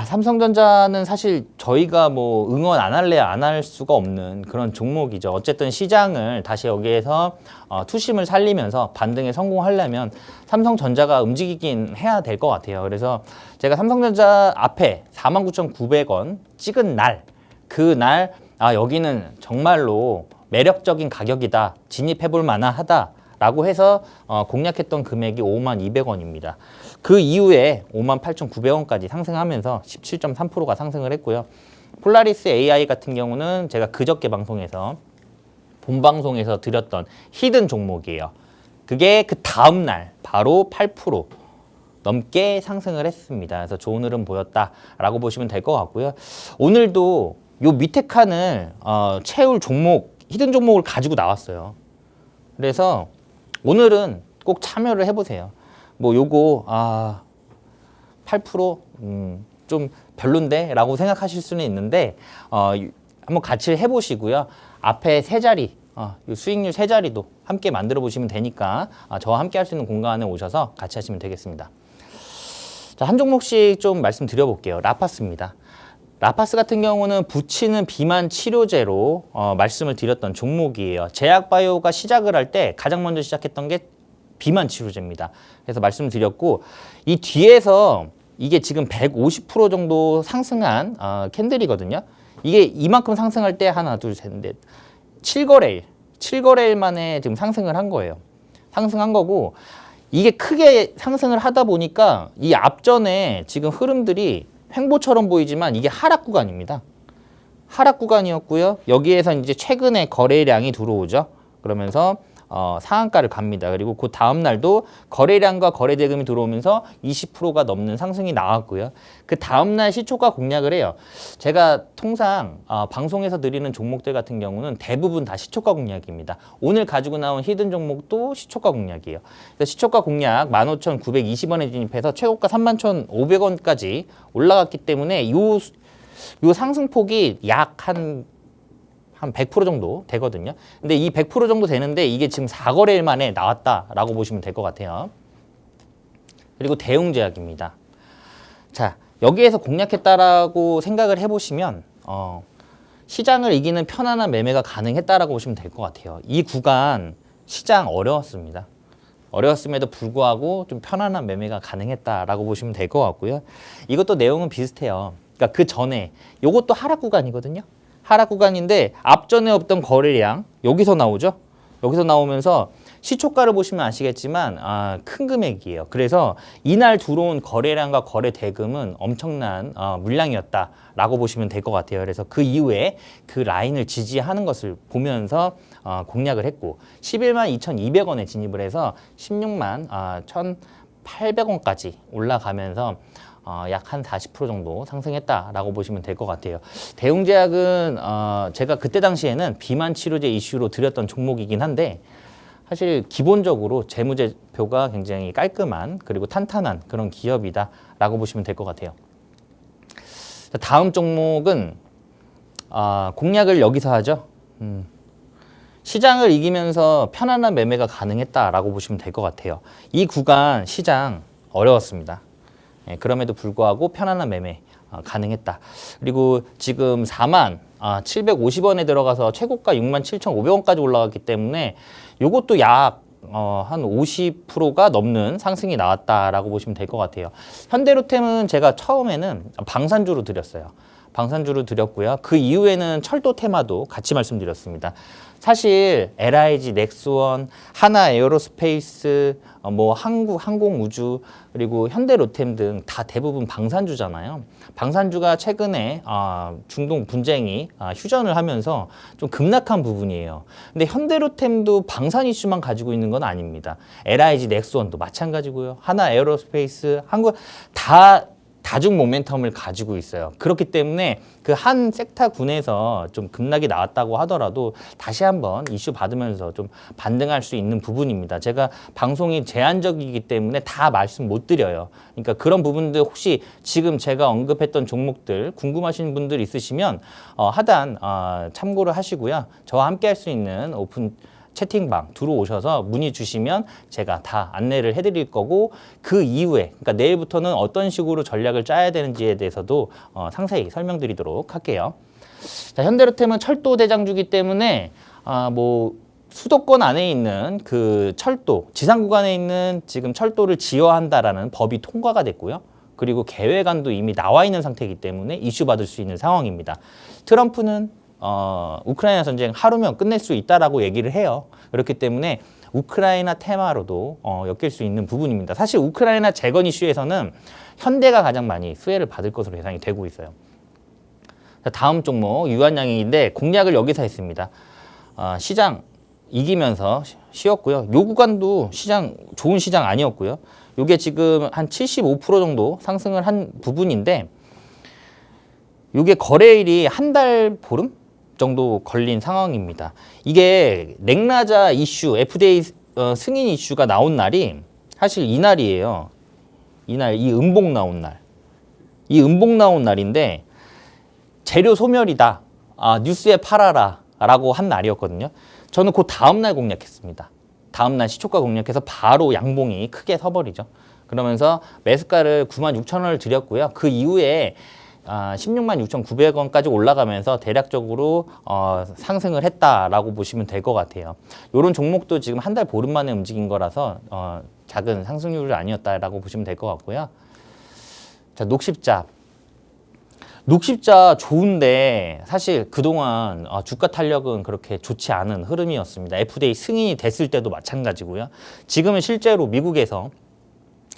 B: 삼성전자는 사실 저희가 뭐 응원 안 할래 안 할 수가 없는 그런 종목이죠. 어쨌든 시장을 다시 여기에서 투심을 살리면서 반등에 성공하려면 삼성전자가 움직이긴 해야 될 것 같아요. 그래서 제가 삼성전자 앞에 49,900원 찍은 날, 그날 여기는 정말로 매력적인 가격이다, 진입해볼 만하다라고 해서 공략했던 금액이 52,200원입니다. 그 이후에 58,900원까지 상승하면서 17.3%가 상승을 했고요. 폴라리스 AI 같은 경우는 제가 그저께 방송에서 본방송에서 드렸던 히든 종목이에요. 그게 그 다음 날 바로 8% 넘게 상승을 했습니다. 그래서 좋은 흐름 보였다라고 보시면 될 것 같고요. 오늘도 요 밑에 칸을 채울 종목, 히든 종목을 가지고 나왔어요. 그래서 오늘은 꼭 참여를 해보세요. 뭐 요거 8%좀 별론데 라고 생각하실 수는 있는데 한번 같이 해보시고요. 앞에 세 자리 요 수익률 세 자리도 함께 만들어 보시면 되니까 저와 함께 할 수 있는 공간에 오셔서 같이 하시면 되겠습니다. 자, 한 종목씩 좀 말씀드려 볼게요. 라파스입니다. 라파스 같은 경우는 붙이는 비만 치료제로 말씀을 드렸던 종목이에요. 제약바이오가 시작을 할 때 가장 먼저 시작했던 게 비만 치료제입니다. 그래서 말씀드렸고 이 뒤에서 이게 지금 150% 정도 상승한 캔들이거든요. 이게 이만큼 상승할 때 하나, 둘, 셋, 넷 7거래일 만에 지금 상승을 한 거예요. 상승한 거고 이게 크게 상승을 하다 보니까 이 앞전에 지금 흐름들이 횡보처럼 보이지만 이게 하락 구간입니다. 하락 구간이었고요. 여기에서 이제 최근에 거래량이 들어오죠. 그러면서 상한가를 갑니다. 그리고 그 다음 날도 거래량과 거래 대금이 들어오면서 20%가 넘는 상승이 나왔고요. 그 다음 날 시초가 공략을 해요. 제가 통상 방송에서 드리는 종목들 같은 경우는 대부분 다 시초가 공략입니다. 오늘 가지고 나온 히든 종목도 시초가 공략이에요. 그래서 시초가 공략 15,920원에 진입해서 최고가 31,500원까지 올라갔기 때문에 요 상승폭이 약 한 100% 정도 되거든요. 근데 이 100% 정도 되는데 이게 지금 4거래일 만에 나왔다라고 보시면 될 것 같아요. 그리고 대웅제약입니다. 자, 여기에서 공략했다라고 생각을 해보시면 시장을 이기는 편안한 매매가 가능했다라고 보시면 될 것 같아요. 이 구간 시장 어려웠습니다. 어려웠음에도 불구하고 좀 편안한 매매가 가능했다라고 보시면 될 것 같고요. 이것도 내용은 비슷해요. 그러니까 그 전에 이것도 하락 구간이거든요. 하락 구간인데 앞전에 없던 거래량 여기서 나오죠. 여기서 나오면서 시초가를 보시면 아시겠지만 큰 금액이에요. 그래서 이날 들어온 거래량과 거래 대금은 엄청난 물량이었다라고 보시면 될 것 같아요. 그래서 그 이후에 그 라인을 지지하는 것을 보면서 공략을 했고 11만 2,200원에 진입을 해서 16만 1,800원까지 올라가면서 약 한 40% 정도 상승했다라고 보시면 될 것 같아요. 대웅제약은 제가 그때 당시에는 비만 치료제 이슈로 드렸던 종목이긴 한데 사실 기본적으로 재무제표가 굉장히 깔끔한 그리고 탄탄한 그런 기업이다라고 보시면 될 것 같아요. 다음 종목은 공략을 여기서 하죠. 시장을 이기면서 편안한 매매가 가능했다라고 보시면 될 것 같아요. 이 구간 시장 어려웠습니다. 그럼에도 불구하고 편안한 매매 가능했다. 그리고 지금 4만 750원에 들어가서 최고가 6만 7,500원까지 올라갔기 때문에 요것도 약 한 50%가 넘는 상승이 나왔다라고 보시면 될 것 같아요. 현대로템은 제가 처음에는 방산주로 드렸어요. 방산주로 드렸고요. 그 이후에는 철도 테마도 같이 말씀드렸습니다. 사실 LIG, 넥스원, 하나 에어로스페이스, 뭐 한국 항공우주 그리고 현대로템 등 다 대부분 방산주잖아요. 방산주가 최근에 중동 분쟁이 휴전을 하면서 좀 급락한 부분이에요. 근데 현대로템도 방산 이슈만 가지고 있는 건 아닙니다. LIG, 넥스원도 마찬가지고요. 하나 에어로스페이스, 한국 다 다중 모멘텀을 가지고 있어요. 그렇기 때문에 그 한 섹터군에서 좀 급락이 나왔다고 하더라도 다시 한번 이슈 받으면서 좀 반등할 수 있는 부분입니다. 제가 방송이 제한적이기 때문에 다 말씀 못 드려요. 그러니까 그런 부분들 혹시 지금 제가 언급했던 종목들 궁금하신 분들 있으시면 하단 참고를 하시고요. 저와 함께 할 수 있는 오픈 채팅방 들어오셔서 문의 주시면 제가 다 안내를 해드릴 거고 그 이후에 그러니까 내일부터는 어떤 식으로 전략을 짜야 되는지에 대해서도 상세히 설명드리도록 할게요. 자, 현대로템은 철도 대장주기 때문에 뭐 수도권 안에 있는 그 철도 지상 구간에 있는 지금 철도를 지어한다라는 법이 통과가 됐고요. 그리고 계획안도 이미 나와 있는 상태이기 때문에 이슈 받을 수 있는 상황입니다. 트럼프는 우크라이나 전쟁 하루면 끝낼 수 있다라고 얘기를 해요. 그렇기 때문에 우크라이나 테마로도 엮일 수 있는 부분입니다. 사실 우크라이나 재건 이슈에서는 현대가 가장 많이 수혜를 받을 것으로 예상이 되고 있어요. 자, 다음 종목 유한양행인데 공략을 여기서 했습니다. 시장 이기면서 쉬었고요. 요 구간도 시장 좋은 시장 아니었고요. 요게 지금 한 75% 정도 상승을 한 부분인데 요게 거래일이 한 달 보름 정도 걸린 상황입니다. 이게 넥라자 이슈, FDA 승인 이슈가 나온 날이 사실 이날이에요. 이날 이 음봉 나온 날. 이 음봉 나온 날인데 재료 소멸이다. 뉴스에 팔아라 라고 한 날이었거든요. 저는 그 다음날 공략했습니다. 다음날 시초가 공략해서 바로 양봉이 크게 서버리죠. 그러면서 매수가를 96,000원을 드렸고요. 그 이후에 16만 6,900원까지 올라가면서 대략적으로 상승을 했다라고 보시면 될 것 같아요. 이런 종목도 지금 한 달 보름 만에 움직인 거라서 작은 상승률이 아니었다라고 보시면 될 것 같고요. 자, 녹십자. 녹십자 좋은데 사실 그동안 주가 탄력은 그렇게 좋지 않은 흐름이었습니다. FDA 승인이 됐을 때도 마찬가지고요. 지금은 실제로 미국에서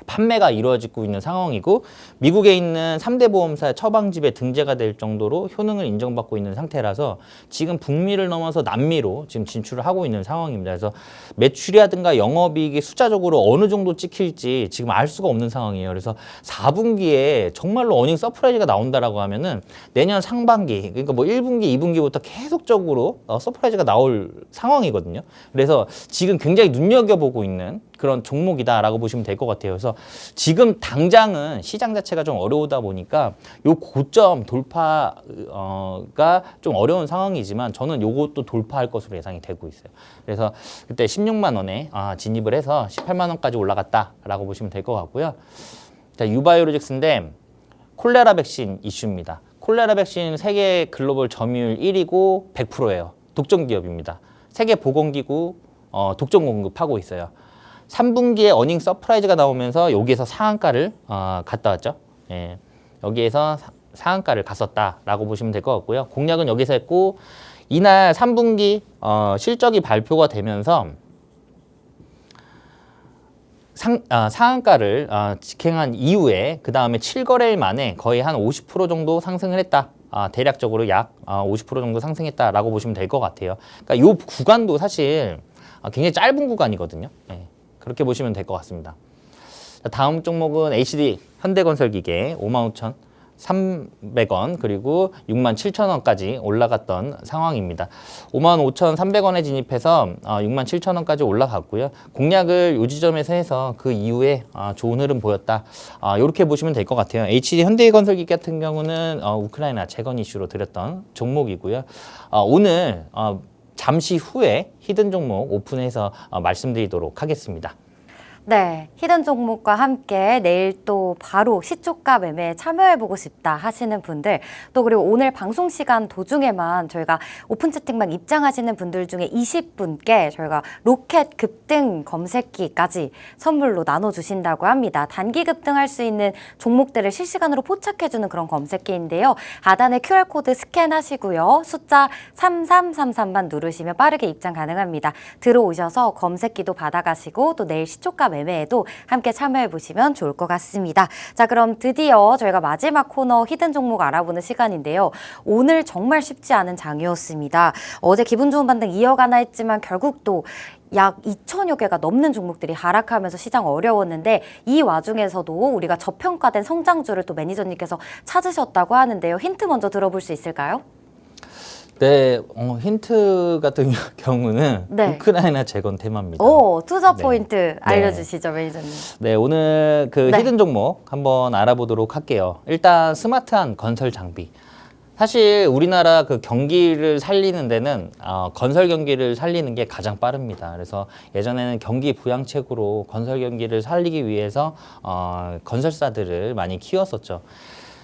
B: 판매가 이루어지고 있는 상황이고 미국에 있는 3대 보험사의 처방집에 등재가 될 정도로 효능을 인정받고 있는 상태라서 지금 북미를 넘어서 남미로 지금 진출을 하고 있는 상황입니다. 그래서 매출이라든가 영업이익이 숫자적으로 어느 정도 찍힐지 지금 알 수가 없는 상황이에요. 그래서 4분기에 정말로 어닝 서프라이즈가 나온다라고 하면은 내년 상반기 그러니까 뭐 1분기, 2분기부터 계속적으로 서프라이즈가 나올 상황이거든요. 그래서 지금 굉장히 눈여겨보고 있는 그런 종목이다라고 보시면 될 것 같아요. 그래서 지금 당장은 시장 자체가 좀 어려우다 보니까 요 고점 돌파가 좀 어려운 상황이지만 저는 요것도 돌파할 것으로 예상이 되고 있어요. 그래서 그때 16만 원에 진입을 해서 18만 원까지 올라갔다라고 보시면 될 것 같고요. 자, 유바이오로직스인데 콜레라 백신 이슈입니다. 콜레라 백신 세계 글로벌 점유율 1위고 100%예요. 독점 기업입니다. 세계 보건기구 독점 공급하고 있어요. 3분기에 어닝 서프라이즈가 나오면서 여기에서 상한가를 갔다 왔죠. 예, 여기에서 상한가를 갔었다라고 보시면 될 것 같고요. 공략은 여기서 했고 이날 3분기 실적이 발표가 되면서 상한가를 직행한 이후에 그 다음에 7거래일 만에 거의 한 50% 정도 상승을 했다. 대략적으로 약 50% 정도 상승했다라고 보시면 될 것 같아요. 그러니까 이 구간도 사실 굉장히 짧은 구간이거든요. 예. 그렇게 보시면 될 것 같습니다. 다음 종목은 HD 현대건설기계 55,300원 그리고 67,000원까지 올라갔던 상황입니다. 55,300원에 진입해서 67,000원까지 올라갔고요. 공략을 요 지점에서 해서 그 이후에 좋은 흐름 보였다. 이렇게 보시면 될 것 같아요. HD 현대건설기계 같은 경우는 우크라이나 재건 이슈로 드렸던 종목이고요. 오늘 잠시 후에 히든 종목 오픈해서 말씀드리도록 하겠습니다.
A: 네, 히든 종목과 함께 내일 또 바로 시초가 매매에 참여해보고 싶다 하시는 분들, 또 그리고 오늘 방송 시간 도중에만 저희가 오픈 채팅방 입장하시는 분들 중에 20분께 저희가 로켓 급등 검색기까지 선물로 나눠주신다고 합니다. 단기 급등할 수 있는 종목들을 실시간으로 포착해주는 그런 검색기인데요. 하단에 QR코드 스캔하시고요. 숫자 3333만 누르시면 빠르게 입장 가능합니다. 들어오셔서 검색기도 받아가시고 또 내일 시초가 매매에도 함께 참여해 보시면 좋을 것 같습니다. 자, 그럼 드디어 저희가 마지막 코너 히든 종목 알아보는 시간인데요. 오늘 정말 쉽지 않은 장이었습니다. 어제 기분 좋은 반등 이어가나 했지만 결국 또 약 2천여 개가 넘는 종목들이 하락하면서 시장 어려웠는데 이 와중에서도 우리가 저평가된 성장주를 또 매니저님께서 찾으셨다고 하는데요. 힌트 먼저 들어볼 수 있을까요?
B: 네, 힌트 같은 경우는
A: 네.
B: 우크라이나 재건 테마입니다.
A: 오, 투자
B: 네.
A: 포인트 알려주시죠, 매니저님.
B: 네, 오늘 그
A: 네.
B: 히든 종목 한번 알아보도록 할게요. 일단 스마트한 건설 장비. 사실 우리나라 그 경기를 살리는 데는 건설 경기를 살리는 게 가장 빠릅니다. 그래서 예전에는 경기 부양책으로 건설 경기를 살리기 위해서 건설사들을 많이 키웠었죠.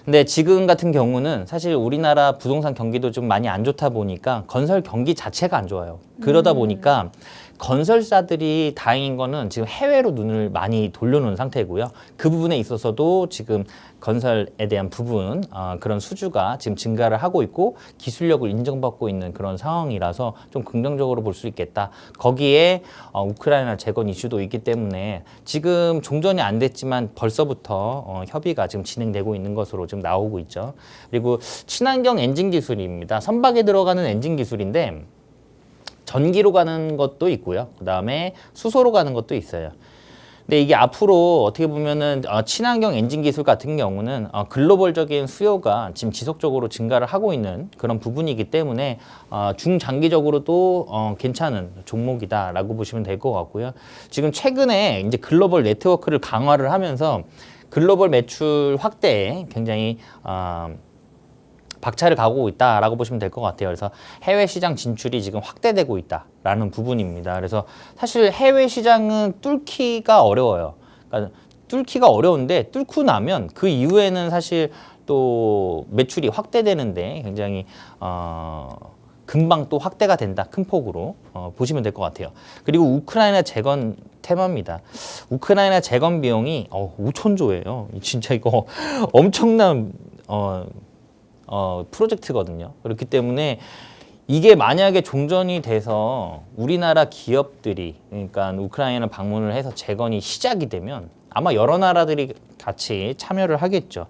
B: 근데 지금 같은 경우는 사실 우리나라 부동산 경기도 좀 많이 안 좋다 보니까 건설 경기 자체가 안 좋아요. 그러다 보니까 건설사들이 다행인 거는 지금 해외로 눈을 많이 돌려놓은 상태고요. 그 부분에 있어서도 지금 건설에 대한 부분 그런 수주가 지금 증가를 하고 있고 기술력을 인정받고 있는 그런 상황이라서 좀 긍정적으로 볼 수 있겠다. 거기에 우크라이나 재건 이슈도 있기 때문에 지금 종전이 안 됐지만 벌써부터 협의가 지금 진행되고 있는 것으로 지금 나오고 있죠. 그리고 친환경 엔진 기술입니다. 선박에 들어가는 엔진 기술인데 전기로 가는 것도 있고요. 그 다음에 수소로 가는 것도 있어요. 근데 이게 앞으로 어떻게 보면은 친환경 엔진 기술 같은 경우는 글로벌적인 수요가 지금 지속적으로 증가를 하고 있는 그런 부분이기 때문에 중장기적으로도 괜찮은 종목이다라고 보시면 될 것 같고요. 지금 최근에 이제 글로벌 네트워크를 강화를 하면서 글로벌 매출 확대에 굉장히 박차를 가고 있다라고 보시면 될 것 같아요. 그래서 해외 시장 진출이 지금 확대되고 있다라는 부분입니다. 그래서 사실 해외 시장은 뚫기가 어려워요. 그러니까 뚫기가 어려운데 뚫고 나면 그 이후에는 사실 또 매출이 확대되는데 굉장히 금방 또 확대가 된다. 큰 폭으로 보시면 될 것 같아요. 그리고 우크라이나 재건 테마입니다. 우크라이나 재건 비용이 5천조예요. 진짜 이거 엄청난 프로젝트거든요. 그렇기 때문에 이게 만약에 종전이 돼서 우리나라 기업들이 그러니까 우크라이나 방문을 해서 재건이 시작이 되면 아마 여러 나라들이 같이 참여를 하겠죠.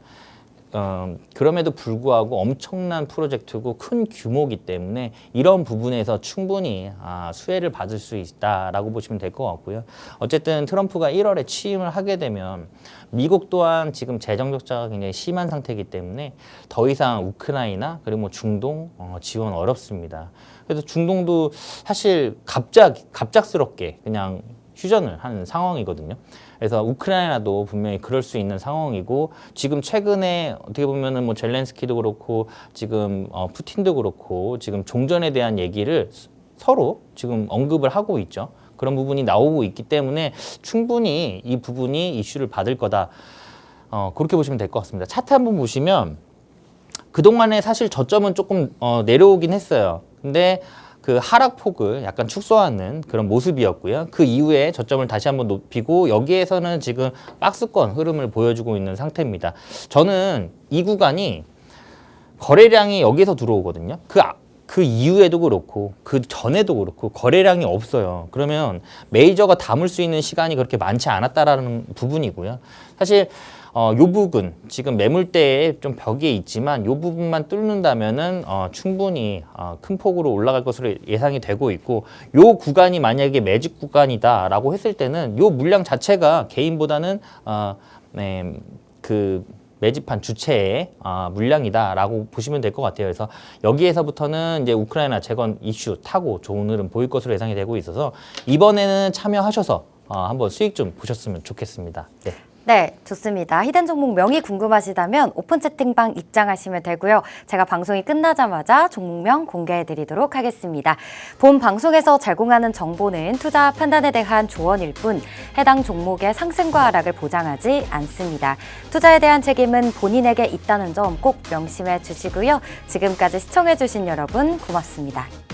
B: 그럼에도 불구하고 엄청난 프로젝트고 큰 규모이기 때문에 이런 부분에서 충분히 수혜를 받을 수 있다라고 보시면 될 것 같고요. 어쨌든 트럼프가 1월에 취임을 하게 되면 미국 또한 지금 재정 적자가 굉장히 심한 상태이기 때문에 더 이상 우크라이나 그리고 뭐 중동 지원 어렵습니다. 그래서 중동도 사실 갑작스럽게 그냥 휴전을 하는 상황이거든요. 그래서 우크라이나도 분명히 그럴 수 있는 상황이고 지금 최근에 어떻게 보면은 뭐 젤렌스키도 그렇고 지금 푸틴도 그렇고 지금 종전에 대한 얘기를 서로 지금 언급을 하고 있죠. 그런 부분이 나오고 있기 때문에 충분히 이 부분이 이슈를 받을 거다. 그렇게 보시면 될 것 같습니다. 차트 한번 보시면 그동안에 사실 저점은 조금 내려오긴 했어요. 근데 그 하락폭을 약간 축소하는 그런 모습이었고요. 그 이후에 저점을 다시 한번 높이고 여기에서는 지금 박스권 흐름을 보여주고 있는 상태입니다. 저는 이 구간이 거래량이 여기서 들어오거든요. 그 이후에도 그렇고 그 전에도 그렇고 거래량이 없어요. 그러면 메이저가 담을 수 있는 시간이 그렇게 많지 않았다라는 부분이고요. 사실 요 부분 지금 매물대에 좀 벽에 있지만 요 부분만 뚫는다면은 충분히 큰 폭으로 올라갈 것으로 예상이 되고 있고 요 구간이 만약에 매직 구간이다라고 했을 때는 요 물량 자체가 개인보다는 그 매집한 주체의 물량이다라고 보시면 될 것 같아요. 그래서 여기에서부터는 이제 우크라이나 재건 이슈 타고 좋은 흐름 보일 것으로 예상이 되고 있어서 이번에는 참여하셔서 한번 수익 좀 보셨으면 좋겠습니다. 네.
A: 네, 좋습니다. 히든 종목 명이 궁금하시다면 오픈 채팅방 입장하시면 되고요. 제가 방송이 끝나자마자 종목명 공개해드리도록 하겠습니다. 본 방송에서 제공하는 정보는 투자 판단에 대한 조언일 뿐 해당 종목의 상승과 하락을 보장하지 않습니다. 투자에 대한 책임은 본인에게 있다는 점 꼭 명심해 주시고요. 지금까지 시청해주신 여러분 고맙습니다.